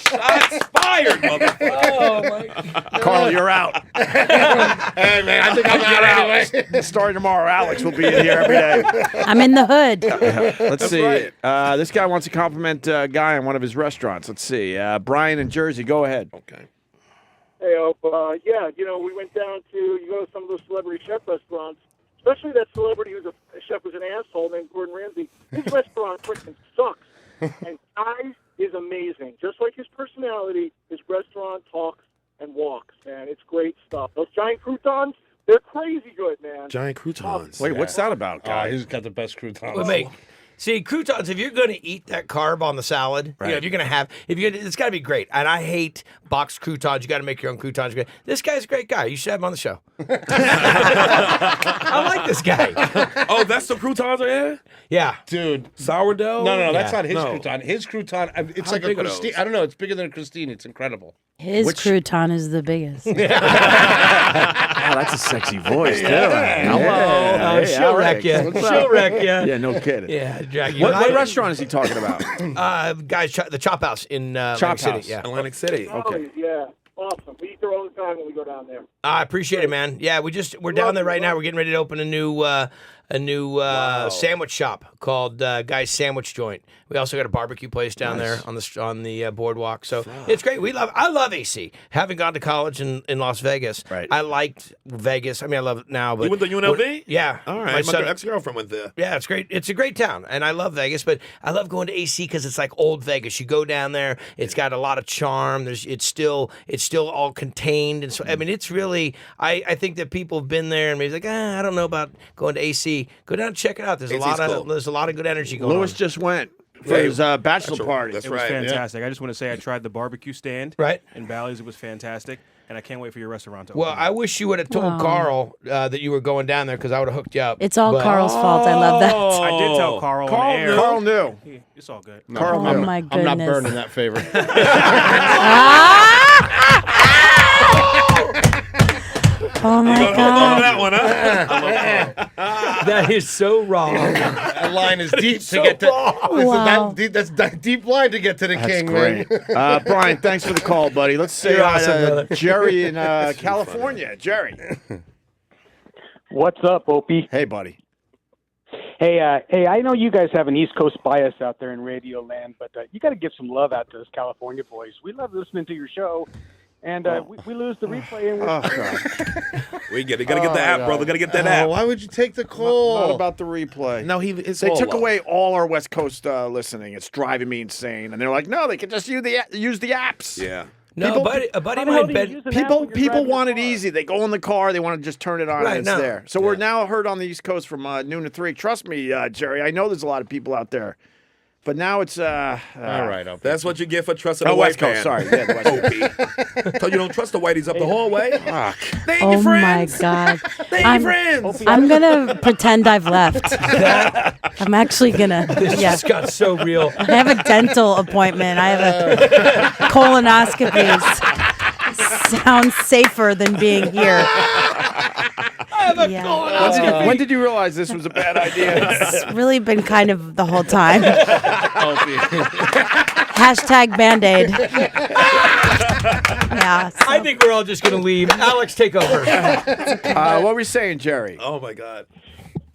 Shots fired, motherfucker. Oh, my God. Carl, you're out. Hey, man, I think I'm out anyway. Starting tomorrow, Alex will be in here every day. I'm in the hood. Let's see. right. This guy wants to compliment Guy on one of his restaurants. Let's see. Brian in Jersey, go ahead. Okay. Hey, yeah, we went down to some of those celebrity chef restaurants, especially that celebrity who's a chef who's an asshole named Gordon Ramsay. His restaurant freaking sucks. And Guy is amazing. Just like his personality, his restaurant talks and walks, man. It's great stuff. Those giant croutons, they're crazy good, man. Giant croutons. Wait, what's that about, Guy? He's got the best croutons. Well, mate, see, croutons, if you're going to eat that carb on the salad, if you're going to it's got to be great. And I hate boxed croutons. You got to make your own croutons. This guy's a great guy. You should have him on the show. I like this guy. Oh, that's the croutons are here? Yeah. Dude. Sourdough? No, that's not his No. crouton. His crouton, it's How like a big are Christine. those? I don't know. It's bigger than a Christine. It's incredible. His crouton is the biggest. Oh, that's a sexy voice, too. Hello. Oh, she'll wreck you. She'll wreck you. Yeah, no kidding. Yeah, drag you. What restaurant is he talking about? Guys, the Chop House in Chop Atlantic House. City. Yeah. Atlantic City. Oh, yeah. Awesome. We eat there all the time when we go down there. I appreciate it, man. Yeah, we're down there right now. We're getting ready to open a new sandwich shop called Guy's Sandwich Joint. We also got a barbecue place down there on the boardwalk. So it's great. I love AC. Having gone to college in Las Vegas, right. I liked Vegas. I mean, I love it now. But You went to UNLV? Yeah. All right. My ex-girlfriend went there. Yeah, it's great. It's a great town, and I love Vegas. But I love going to AC because it's like old Vegas. You go down there, it's got a lot of charm. It's still all contained, and so I mean, it's really. I think that people have been there and maybe like, I don't know about going to AC. Go down and check it out. There's a lot of good energy going on. Lewis just went for his bachelor party. It was fantastic. I just want to say I tried the barbecue stand in Bally's. It was fantastic, and I can't wait for your restaurant to open. Well, I wish you would have told Carl that you were going down there because I would have hooked you up. It's all Carl's fault. I love that. I did tell Carl on air. Carl knew. It's all good. No, Carl, oh my goodness. I'm not burning that favor. Oh my God. That one, huh? That is so wrong. That line is deep so to get to. Wow. That's deep line to get to the king, Great. man. Brian, thanks for the call, buddy. Let's say You're hi awesome, to brother. Jerry in California. Jerry. What's up, Opie? Hey, buddy. Hey, I know you guys have an East Coast bias out there in Radio Land, but you got to give some love out to those California boys. We love listening to your show, and we lose the replay. And We gotta get the app, brother. Gotta get that app. Why would you take the call? Not about the replay. No, They took away all our West Coast listening. It's driving me insane. And they're like, no, they can just use the apps. Yeah. No, a buddy of mine bet. People want it easy. They go in the car. They want to just turn it on and it's no. there. So we're now heard on the East Coast from noon to 3. Trust me, Jerry. I know there's a lot of people out there. But now it's all right. Opie. That's what you get for trusting a white West Coast. man. Sorry, yeah, the West Coast. So you don't trust the whiteys up the hallway? They ain't Oh your my friends. God. They ain't your friends. I'm going to pretend I've left. I'm actually going to. This just got so real. I have a dental appointment. I have a colonoscopy. Sounds safer than being here. Yeah. When did you realize this was a bad idea? It's really been kind of the whole time. Hashtag Band-Aid. Yeah. So. I think we're all just going to leave. Alex, take over. What were we saying, Jerry? Oh, my God.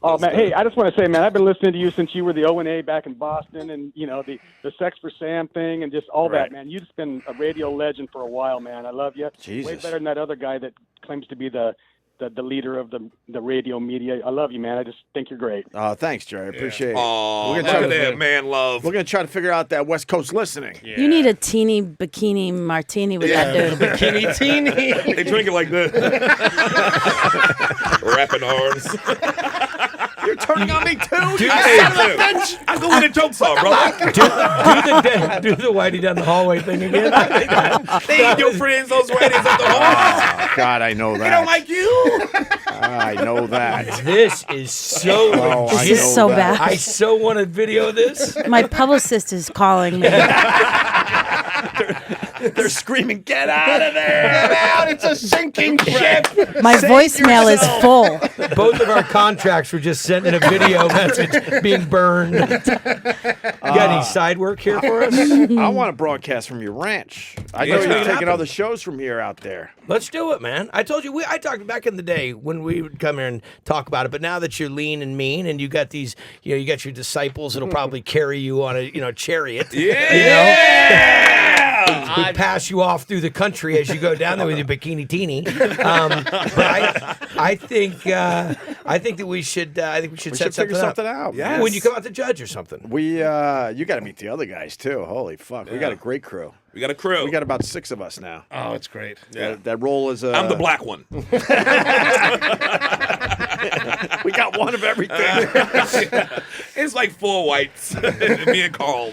Oh man, hey, I just want to say, man, I've been listening to you since you were the O&A back in Boston, and you know the Sex for Sam thing, and just all that, man. You've just been a radio legend for a while, man. I love you. Jesus. Way better than that other guy that claims to be the leader of the radio media. I love you, man. I just think you're great. Thanks, Jerry. I appreciate it. Oh, look at that, man love. We're gonna try to figure out that West Coast listening. Yeah. You need a teeny bikini martini with that dude. Bikini-Teeni. They drink it like this. Wrapping arms. You're turning on me too. I go where the jokes are, brother. Do the whitey down the hallway thing again. They ain't your friends, those whiteys up the hallway. Oh, God, I know that. They don't like you. I know that. This is so. This is so bad. I so want to video this. My publicist is calling me. They're screaming, "Get out of there! Get out! It's a sinking ship." My voicemail is full. Both of our contracts were just sent in a video message being burned. You got any side work here for us? I want to broadcast from your ranch. I know you're taking other shows from here out there. Let's do it, man. I told you, I talked back in the day when we would come here and talk about it. But now that you're lean and mean, and you got these, you got your disciples that'll probably carry you on a chariot. Yeah. We pass you off through the country as you go down there with your Bikini+Teeni. But I think that we should. I think we should set figure something out. Yes. When you come out to judge or something. You got to meet the other guys too. Holy fuck, we got a great crew. We got a crew. We got about 6 of us now. Oh, it's great. Yeah. That role is. I'm the black one. We got one of everything. It's like 4 whites. Me and Carl.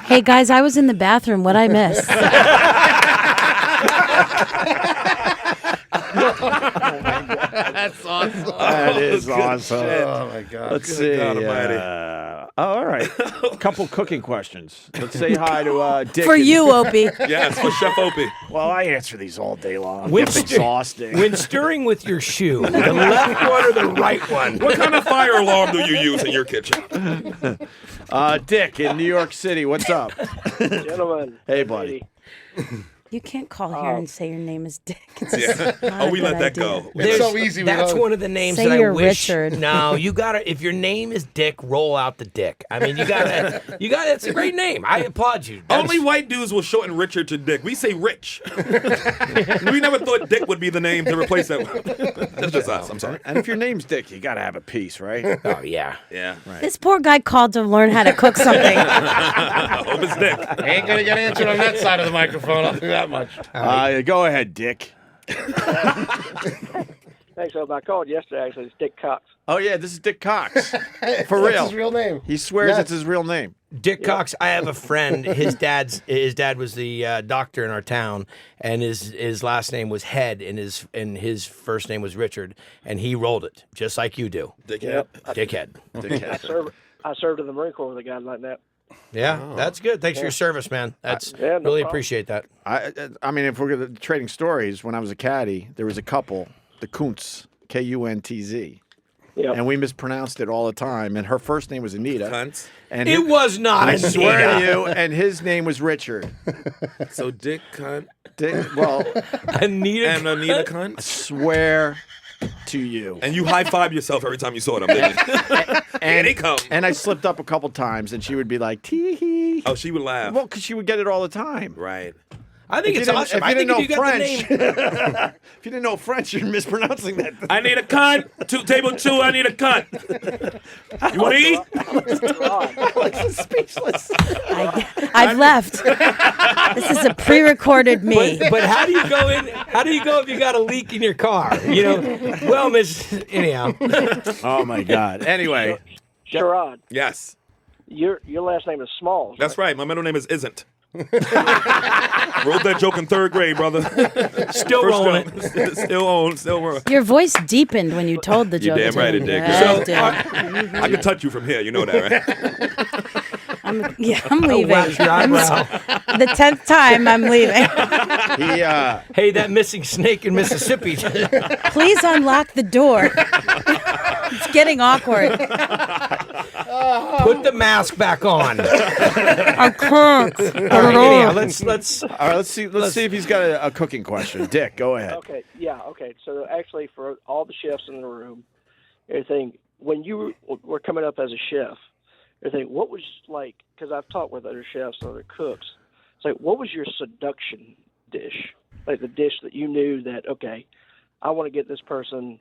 Hey guys, I was in the bathroom. What'd I miss? That's awesome. That is awesome. Oh my God. Let's see. All right. A couple cooking questions. Let's say hi to Dick. For you, Opie. Yes, for Chef Opie. Well, I answer these all day long. When It's exhausting. When stirring with your shoe, the left one or the right one? What kind of fire alarm do you use in your kitchen? Dick in New York City. What's up? Gentlemen. Hey, buddy. You can't call here and say your name is Dick. It's just Yeah. not Oh, a we good let that idea. go. There's- so easy. That's one of the names Say that I you're wish. Richard. No, you gotta. If your name is Dick, roll out the dick. I mean, you gotta. It's a great name. I applaud you. Only white dudes will shorten Richard to Dick. We say Rich. We never thought Dick would be the name to replace that. That's just us. I'm sorry. And if your name's Dick, you got to have a piece, right? Oh yeah. Yeah. Right. This poor guy called to learn how to cook something. I hope it's Dick. Ain't gonna get answered on that side of the microphone. I'll do that much. Go ahead, Dick. Thanks, I called yesterday. Actually, it's Dick Cox. Oh yeah, this is Dick Cox. For That's real. his real name. He swears Yes. it's his real name. Dick Cox. I have a friend. His dad was the doctor in our town, and his last name was Head, and his first name was Richard, and he rolled it just like you do. Dickhead. Dickhead. I served in the Marine Corps with a guy like that. Yeah, that's good. Thanks for your service, man. That's no really problem. appreciate that. I mean, if we're trading stories, when I was a caddy, there was a couple, the Kuntz, Kuntz. Yep. And we mispronounced it all the time. And her first name was Anita. Cunts. And It was not I swear Anita. to you. And his name was Richard. So Dick cunt Well, Anita and Anita I cunt. swear to you. And you high five yourself every time you saw them. Didn't you? Here they come. And I slipped up a couple times, and she would be like, tee hee. Oh, she would laugh. Well, because she would get it all the time. Right. I think If it's you didn't- awesome. if I you think didn't if you know got the name. If you didn't know French, you're mispronouncing that. I need a cunt. Table 2, I need a cunt. You want to eat? Speechless. I've left. This is a pre-recorded me. But how do you go in? How do you go if you got a leak in your car? You know, well, Miss. Anyhow. Oh my God. Anyway, Sherrod, Yes. your last name is Smalls. That's right. My middle name is Isn't. Wrote that joke in 3rd grade, brother. Still rolling it. Still rolling. Your voice deepened when you told the joke. You're damn right it did. Yeah, So, it did. I can touch you from here. You know that, right? I'm leaving. wax your eyebrow. The 10th time I'm leaving. Hey, that missing snake in Mississippi. Please unlock the door. It's getting awkward. Put the mask back on. I can't. All right, anyhow, let's. all right, let's see if he's got a cooking question. Dick, go ahead. Okay, yeah, okay. So actually, for all the chefs in the room, everything, when you were coming up as a chef, everything, what was like, because I've talked with other chefs and other cooks, it's like, what was your seduction dish? Like the dish that you knew that, okay, I want to get this person.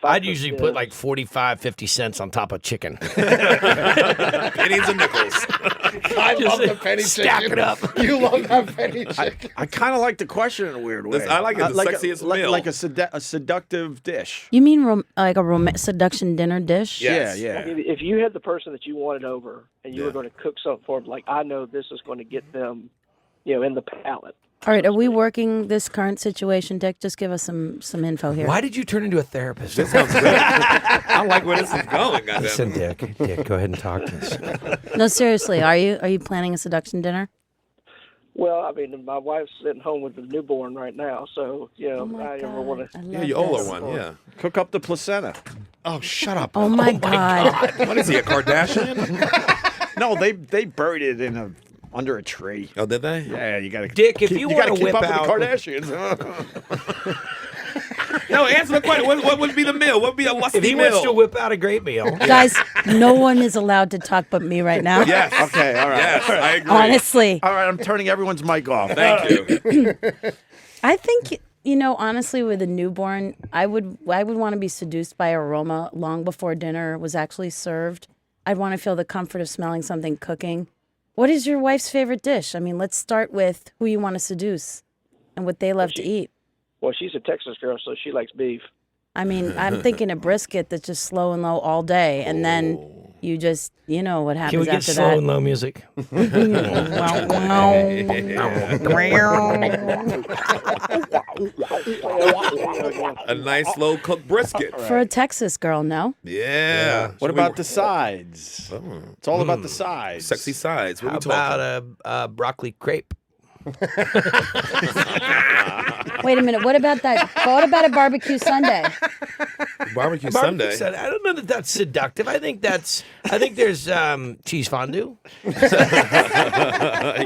I'd usually put like 45, 50 cents on top of chicken. Pennies and nickels. I love the penny stack chicken. it up. You love that penny chicken. I kind of like the question in a weird way. I like it, the sexiest meal. Like a seductive dish. You mean like a seduction dinner dish? Yes. Yeah. If you had the person that you wanted over and you were going to cook something for them, like I know this is going to get them, in the palate. All right, are we working this current situation, Dick? Just give us some info here. Why did you turn into a therapist? This sounds great. I like where this is going. Goddamn. Listen, Dick, go ahead and talk to us. No, seriously, are you planning a seduction dinner? Well, I mean, my wife's sitting home with the newborn right now, so I never want to. Yeah, you owe her one. Yeah. Cook up the placenta. Oh, shut up. Oh my God. What is he, a Kardashian? No, they buried it under a tree. Oh, did they? Yeah, you got to. Dick, if you got to wanna keep whip up out- with the Kardashians. No, answer the question. What would be the meal? What would be a lusty If he meal? wants to whip out a great meal. Guys, no one is allowed to talk but me right now. Yes. Okay, all right. Yes, I agree. Honestly. All right, I'm turning everyone's mic off. Thank you. I think honestly, with a newborn, I would want to be seduced by aroma long before dinner was actually served. I'd want to feel the comfort of smelling something cooking. What is your wife's favorite dish? I mean, let's start with who you want to seduce and what they love to eat. Well, she's a Texas girl, so she likes beef. I mean, I'm thinking a brisket that's just slow and low all day, and then you just, what happens Can we get after slow that. and low music? A nice slow cooked brisket. For a Texas girl, no? Yeah. What about the sides? It's all about the sides. Sexy sides. What How we talking? about a broccoli crepe? Wait a minute. What about that? What about a barbecue Sunday? Barbecue Sunday. Sunday. I don't know that that's seductive. I think there's cheese fondue. You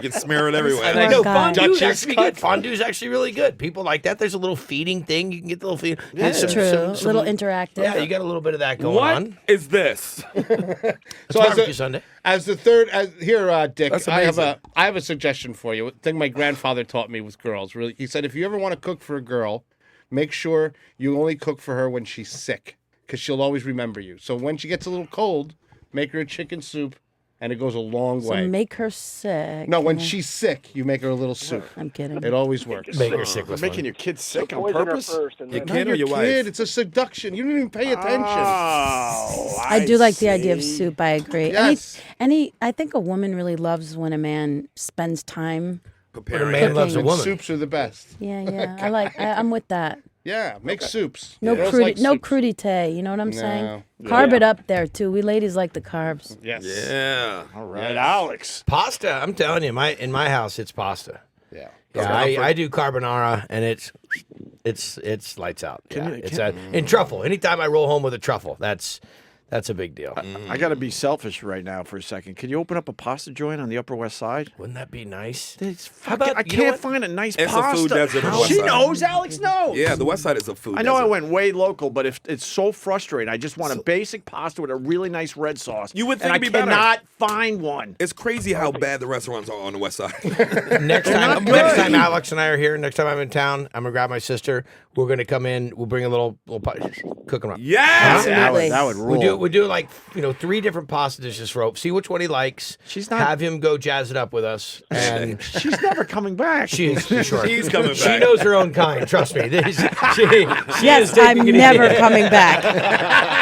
can smear it everywhere. I know God. fondue's actually good. Fondue's actually really good. People like that. There's a little feeding thing. You can get the little feed. That's true. A little interactive. Yeah, you got a little bit of that going What on. is this? It's barbecue Sunday. As the third, here, Dick, That's I amazing. have a suggestion for you. A thing my grandfather taught me with girls. Really, he said if you ever want to cook for a girl, make sure you only cook for her when she's sick, because she'll always remember you. So when she gets a little cold, make her a chicken soup, and it goes a long So way. make her sick. No, when she's sick, you make her a little soup. I'm kidding. It always works. Make her sick You're with making your kids sick on Poison her purpose? first, and Your then kid or your wife? Kid, it's a seduction. You don't even pay attention. Oh, I do like the idea of soup. I agree. Yes. I think a woman really loves when a man spends time. When a man loves a And woman. soups are the best. Yeah. I'm with that. Yeah, make soups. No Girls crudi- like no soups. crudité. You know what I'm saying? No. Carb it up there too. We ladies like the carbs. Yes. Yeah. All right, Alex. Pasta. I'm telling you, in my house it's pasta. Yeah. Yeah, I do carbonara, and it's lights out. And truffle. Anytime I roll home with a truffle, that's a big deal. I got to be selfish right now for a second. Can you open up a pasta joint on the Upper West Side? Wouldn't that be nice? How about, I can't find a nice It's a pasta. food desert on the West She Side. knows. Alex knows. Yeah, the West Side is a food I know I desert. went way local, but if it's so frustrating, I just want a basic pasta with a really nice red sauce. You would think and it'd be I better. cannot find one. It's crazy how bad the restaurants are on the West Side. Next time Alex and I are here, next time I'm in town, I'm gonna grab my sister. We're gonna come in. We'll bring a little cook them up. Yes! That would rule. We do like 3 different pasta dishes for Hope. See which one he likes. She's not. Have him go jazz it up with us. And She's never coming back. she is sure. He's coming She back. knows her own kind. Trust me. She Yes, is I'm taking it never easy. coming back.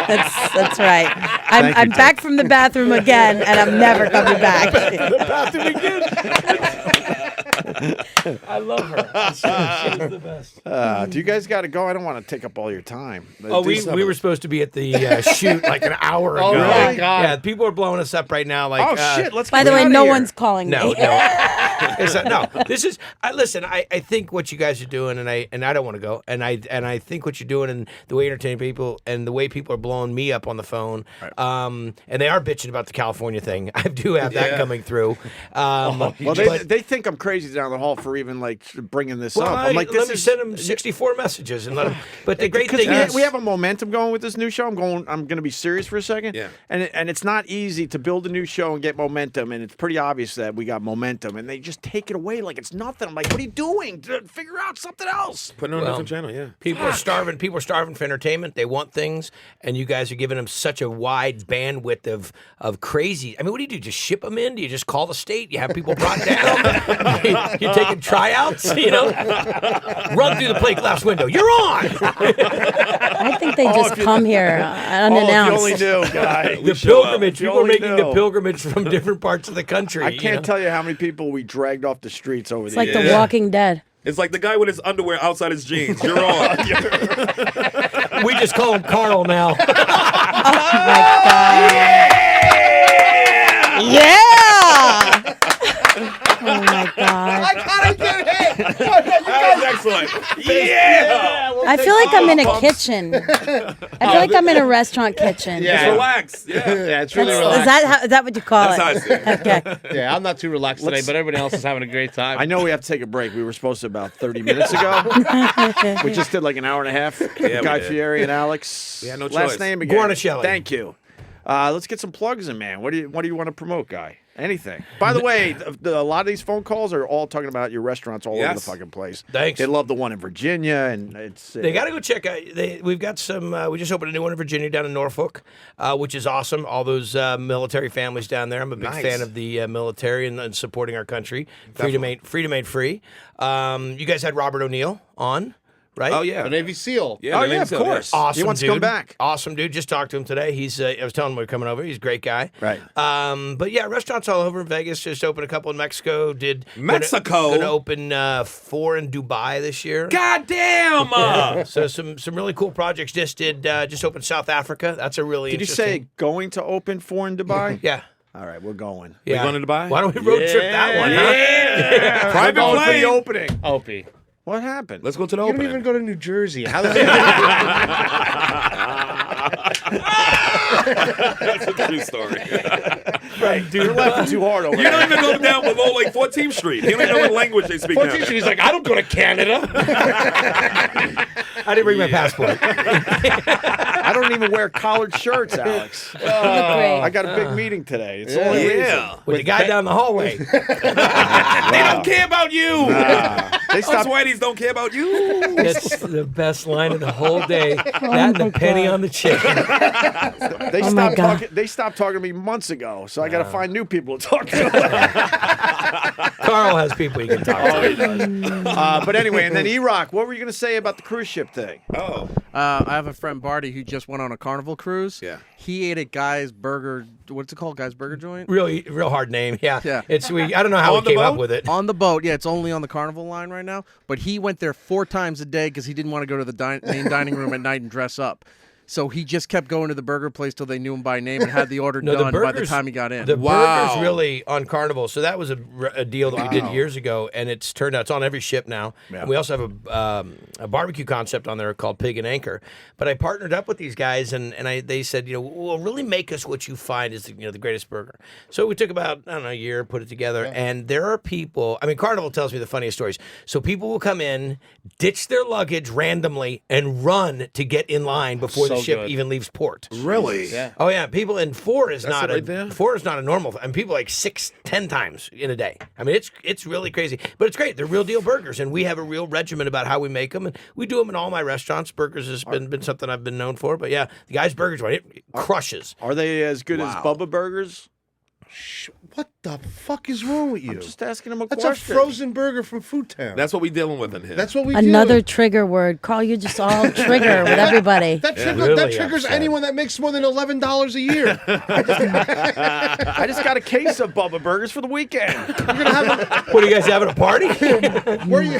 That's right. I'm back from the bathroom again, and I'm never coming back. Bathroom again. I love her. She's the best. Do you guys got to go? I don't want to take up all your time. Oh, we were supposed to be at the shoot like an hour ago. Oh, my God. Yeah, people are blowing us up right now. Like, Oh shit! Let's. By get the way, outta no here. one's calling No, me. no. This is. Listen, I think what you guys are doing, and I don't want to go, and I think what you're doing, and the way you entertain people, and the way people are blowing me up on the phone, and they are bitching about the California thing. I do have that coming through. Well, they think I'm crazy down the hall for even like bringing this up. I'm like, let me send them 64 messages and let them. But the great Because thing is, we have a momentum going with this new show. I'm going to be serious for a second. Yeah. And it's not easy to build a new show and get momentum, and it's pretty obvious that we got momentum, and they just take it away like it's nothing. I'm like, what are you doing? Figure out something else. Put it on a different channel, yeah. people are starving. People are starving for entertainment. They want things, and you guys are giving them such a wide bandwidth of crazy. I mean, what do you do? Just ship them in? Do you just call the state? You have people brought down? You're taking tryouts? Run through the plate glass window. You're on. I think they just come here unannounced. Oh, if you only knew, guy. The pilgrimage. People are making the pilgrimage from different parts of the country. I can't tell you how many people we dragged off the streets over It's the like years. The Walking Dead. It's like the guy with his underwear outside his jeans. You're on. We just call him Carl now. Oh my God. Yeah. Oh my God. I gotta get hit. That was excellent. Yeah. I feel like I'm in a kitchen. I feel like I'm in a restaurant kitchen. Just relax. Yeah. Yeah, it's really Is relaxed. that what you call That's how I it? see it. Okay. Yeah, I'm not too relaxed today, but everybody else is having a great time. I know we have to take a break. We were supposed to about 30 minutes ago. We just did like an hour and a half. Yeah, we Guy did. Fieri and Alex. We had no Last choice. name again. Guarnaschelli. Thank you. Let's get some plugs in, man. What do you want to promote, Guy? Anything. By the way, a lot of these phone calls are all talking about your restaurants all over the Yes. fucking place. Thanks. They love the one in Virginia, and it's They got to go check out. We've got some. We just opened a new one in Virginia down in Norfolk, which is awesome. All those military families down there. I'm a big Nice. fan of the military and supporting our country. Freedom ain't free. You guys had Robert O'Neill on, right? Oh, yeah. The Navy SEAL. Yeah, Oh, the yeah, Navy of SEAL, course. yeah. Awesome He wants dude. to come back. Awesome dude. Just talked to him today. I was telling him we're coming over. He's a great guy. Right. But yeah, restaurants all over Vegas. Just opened a couple in Mexico. Mexico? Gonna open 4 in Dubai this year. God damn! So some really cool projects. Just opened South Africa. That's a really Did you interesting. say going to open for in Dubai? Yeah. All right, we're going. Yeah. going to Dubai? Why don't we road trip that one? Huh? Private We're going for plane. the opening. Opie. What happened? Let's go to the You don't opening. even go to New Jersey. How does That's a true story. Right, dude, you're laughing too hard over You there. don't even go down below like 14th Street. You don't even know what language they speak. 14th Street, he's like, I don't go to Canada. I didn't bring my passport. I don't even wear collared shirts, Alex. I got a big meeting today. It's the only reason. With the guy down the hallway. They don't care about you. They Us stopped. whiteys don't care about you. It's the best line of the whole day. That and the penny on the chicken. They Oh, my stopped God. talking. They stopped talking to me months ago, so I got to find new people to talk to. Carl has people you can talk to. But anyway, and then E-Rock, what were you going to say about the cruise ship thing? Oh, I have a friend, Barty, who just went on a Carnival cruise. Yeah. He ate at Guy's Burger. What's it called? Guy's Burger Joint? Real hard name. Yeah. Yeah. I don't know how On we the came up boat? with it. On the boat. Yeah, it's only on the Carnival line right now. But he went there 4 times a day because he didn't want to go to the main dining room at night and dress up. So he just kept going to the burger place till they knew him by name and had the order done by the time he got in. The burgers really on Carnival. So that was a deal that we did years ago, and it's turned out it's on every ship now. Yeah. And we also have a barbecue concept on there called Pig and Anchor. But I partnered up with these guys, and they said, well, really make us what you find is the greatest burger. So we took about a year, put it together, and there are people. I mean, Carnival tells me the funniest stories. So people will come in, ditch their luggage randomly, and run to get in line before the ship even leaves port. really? Yeah. Oh yeah, people and 4 is That's not it right there? 4 is not a normal. And people like 6-10 times in a day. I mean, it's really crazy, but it's great. They're real deal burgers, and we have a real regimen about how we make them, and we do them in all my restaurants. Burgers has been something I've been known for, but yeah, the Guy's Burger Joint, it crushes. Are they as good as Bubba Burgers? What the fuck is wrong with you? I'm just asking him a That's question. a frozen burger from Food Town. That's what we dealing with in here. That's what we Another do. trigger word. Carl, you just all trigger with everybody. That Really triggers upset. anyone that makes more than $11 a year. I just got a case of Bubba Burgers for the weekend. What are you guys having a party? Where you?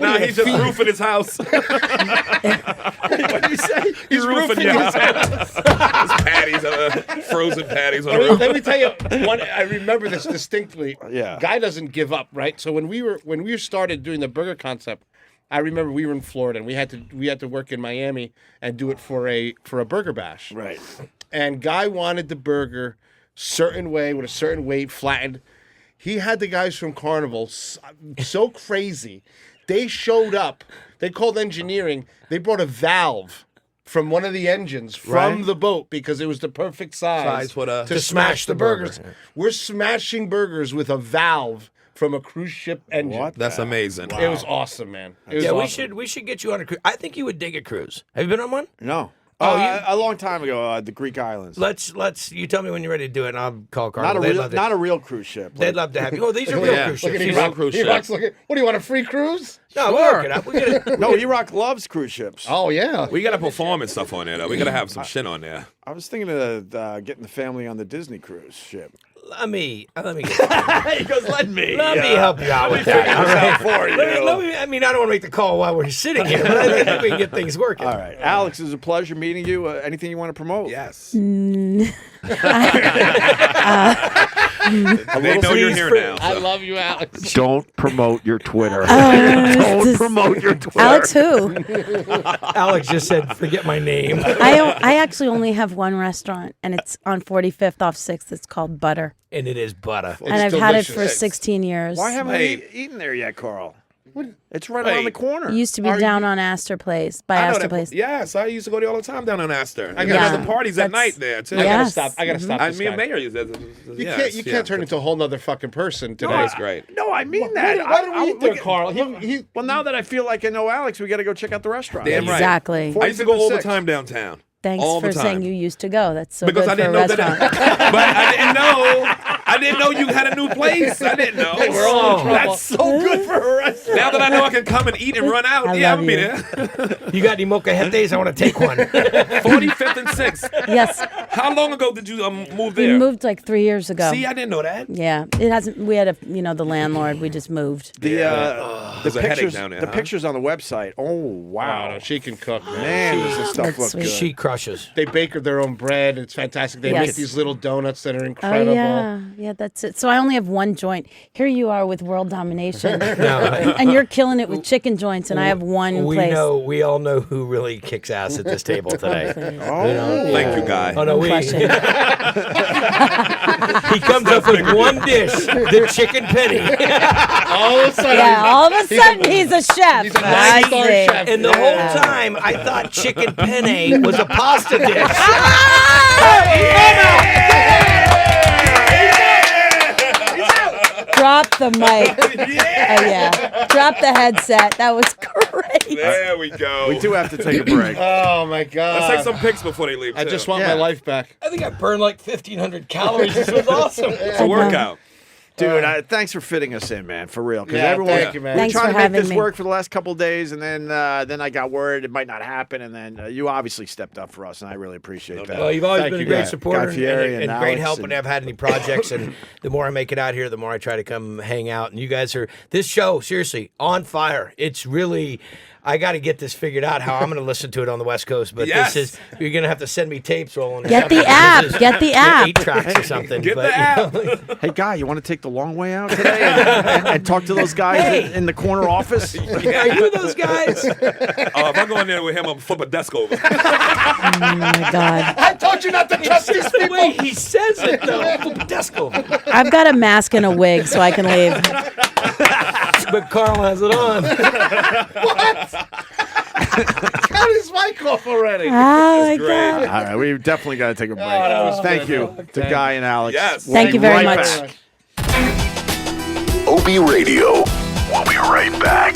Nah, he's just roofing his house. What do you say? He's roofing your house. His patties, frozen patties on the roof. Let me tell you one. I remember this distinctly. Yeah. Guy doesn't give up, right? So when we started doing the burger concept, I remember we were in Florida and we had to work in Miami and do it for a burger bash. Right. And Guy wanted the burger certain way with a certain weight, flattened. He had the guys from Carnival so crazy. They showed up. They called engineering. They brought a valve from one of the engines from the boat because it was the perfect size to smash the burgers. burger. We're smashing burgers with a valve from a cruise ship engine. What? That's amazing. It was awesome, man. It was Yeah, awesome. we should get you on a cruise. I think you would dig a cruise. Have you been on one? No. Oh, a long time ago, the Greek islands. Let's. You tell me when you're ready to do it, and I'll call Carnival. Not a real cruise ship. They'd love to have you. Oh, these are real cruise Look ships. at These E-Rock. are- cruise E-Rock's ship. looking. What do you want, a free cruise? No, we'll work it out. We'll get it. No, E-Rock loves cruise ships. Oh, yeah. We got to perform and stuff on there, though. We got to have some shit on there. I was thinking of getting the family on the Disney cruise ship. Let me get He goes, let me. Let me help you out with that. All right. For you. I mean, I don't want to make the call while we're sitting here, but I think we can get things working. All right. Alex, it was a pleasure meeting you. Anything you want to promote? Yes. Mm. They know you're here now. I love you, Alex. Don't promote your Twitter. Don't promote your Twitter. Alex who? Alex just said, forget my name. I actually only have one restaurant, and it's on 45th off 6th. It's called Butter. And it is butter. And I've had it for 16 years. Why haven't we eaten there yet, Carl? It's right around the corner. It used to be down on Astor Place, by I know Astor that. Place. Yes, I used to go there all the time down on Astor. I Yeah. got the parties at That's- night there too. I gotta Yes. stop. I gotta stop. I this mean, guy. Mayor is. You can't turn into a whole nother fucking person today. That's great. No, I mean that. Why did we eat there, look at- Carl? Well, now that I feel like I know Alex, we got to go check out the restaurant. Damn right. Exactly. I used to go all the 46. time downtown. Thanks all for the time. saying you used to go. That's so Because good I didn't for a know restaurant. that. But I didn't know you had a new place. I didn't know. We're all in trouble. That's so good for a restaurant. Now that I know I can come and eat and run out, I yeah, love I'll be you. there. You got any mocajetes? I want to take one. 45th and 6th. Yes. How long ago did you move We there? moved like 3 years ago. See, I didn't know that. Yeah. It hasn't. We had the landlord. We just moved. The There's a headache pictures, down there, the huh? pictures on the website. Oh wow, No, she can cook, man. man, does this stuff That's look sweet. good? She crushes. They bake their own bread. It's fantastic. They Yes. make these little donuts that are Oh incredible. yeah. Yeah, that's it. So I only have one joint. Here you are with world domination, and you're killing it with chicken joints, and I have one place. We all know who really kicks ass at this table today. Thank you, Guy. Oh no, he comes up with one dish, the chicken penny. All of a sudden, he's a chef. He's a 9-star chef. And the whole time, I thought chicken penne was a pasta dish. Drop the mic. Drop the headset. That was great. There we go. We do have to take a break. Oh my God. Let's take some pics before they leave. I too. just want my life back. I think I burned like 1,500 calories. This was awesome. It's a workout. Dude, thanks for fitting us in, man, for real. Because thank you, man. We Thanks tried for to make having this me. work for the last couple of days, and then I got word it might not happen, and then you obviously stepped up for us, and I really appreciate that. Well, you've always Thank been a you, great Guy. supporter Guy+Fieri and and great Alex help and- whenever I've had any projects. And the more I make it out here, the more I try to come hang out. And you guys are, this show, seriously, on fire. It's really, I got to get this figured out how I'm going to listen to it on the West Coast. But this is, you're going to have to send me tapes rolling. Get the app. Get the app. 8 tracks or something. Get but, the app. Hey, Guy, you want to take the long way out today and talk to those guys in the corner office? Are you those guys? If I go in there with him, I'm flip a desk over. Oh my God. I told you not to trust these The people. way he says it, though. Desk over. I've got a mask and a wig, so I can leave. But Carl has it on. What? Cut his mic off already. Oh my great. God. All right, we definitely got to take a break. that was Thank you to Guy and Alex. Yes. Thank you very Right much. back. Opie Radio. We'll be right back.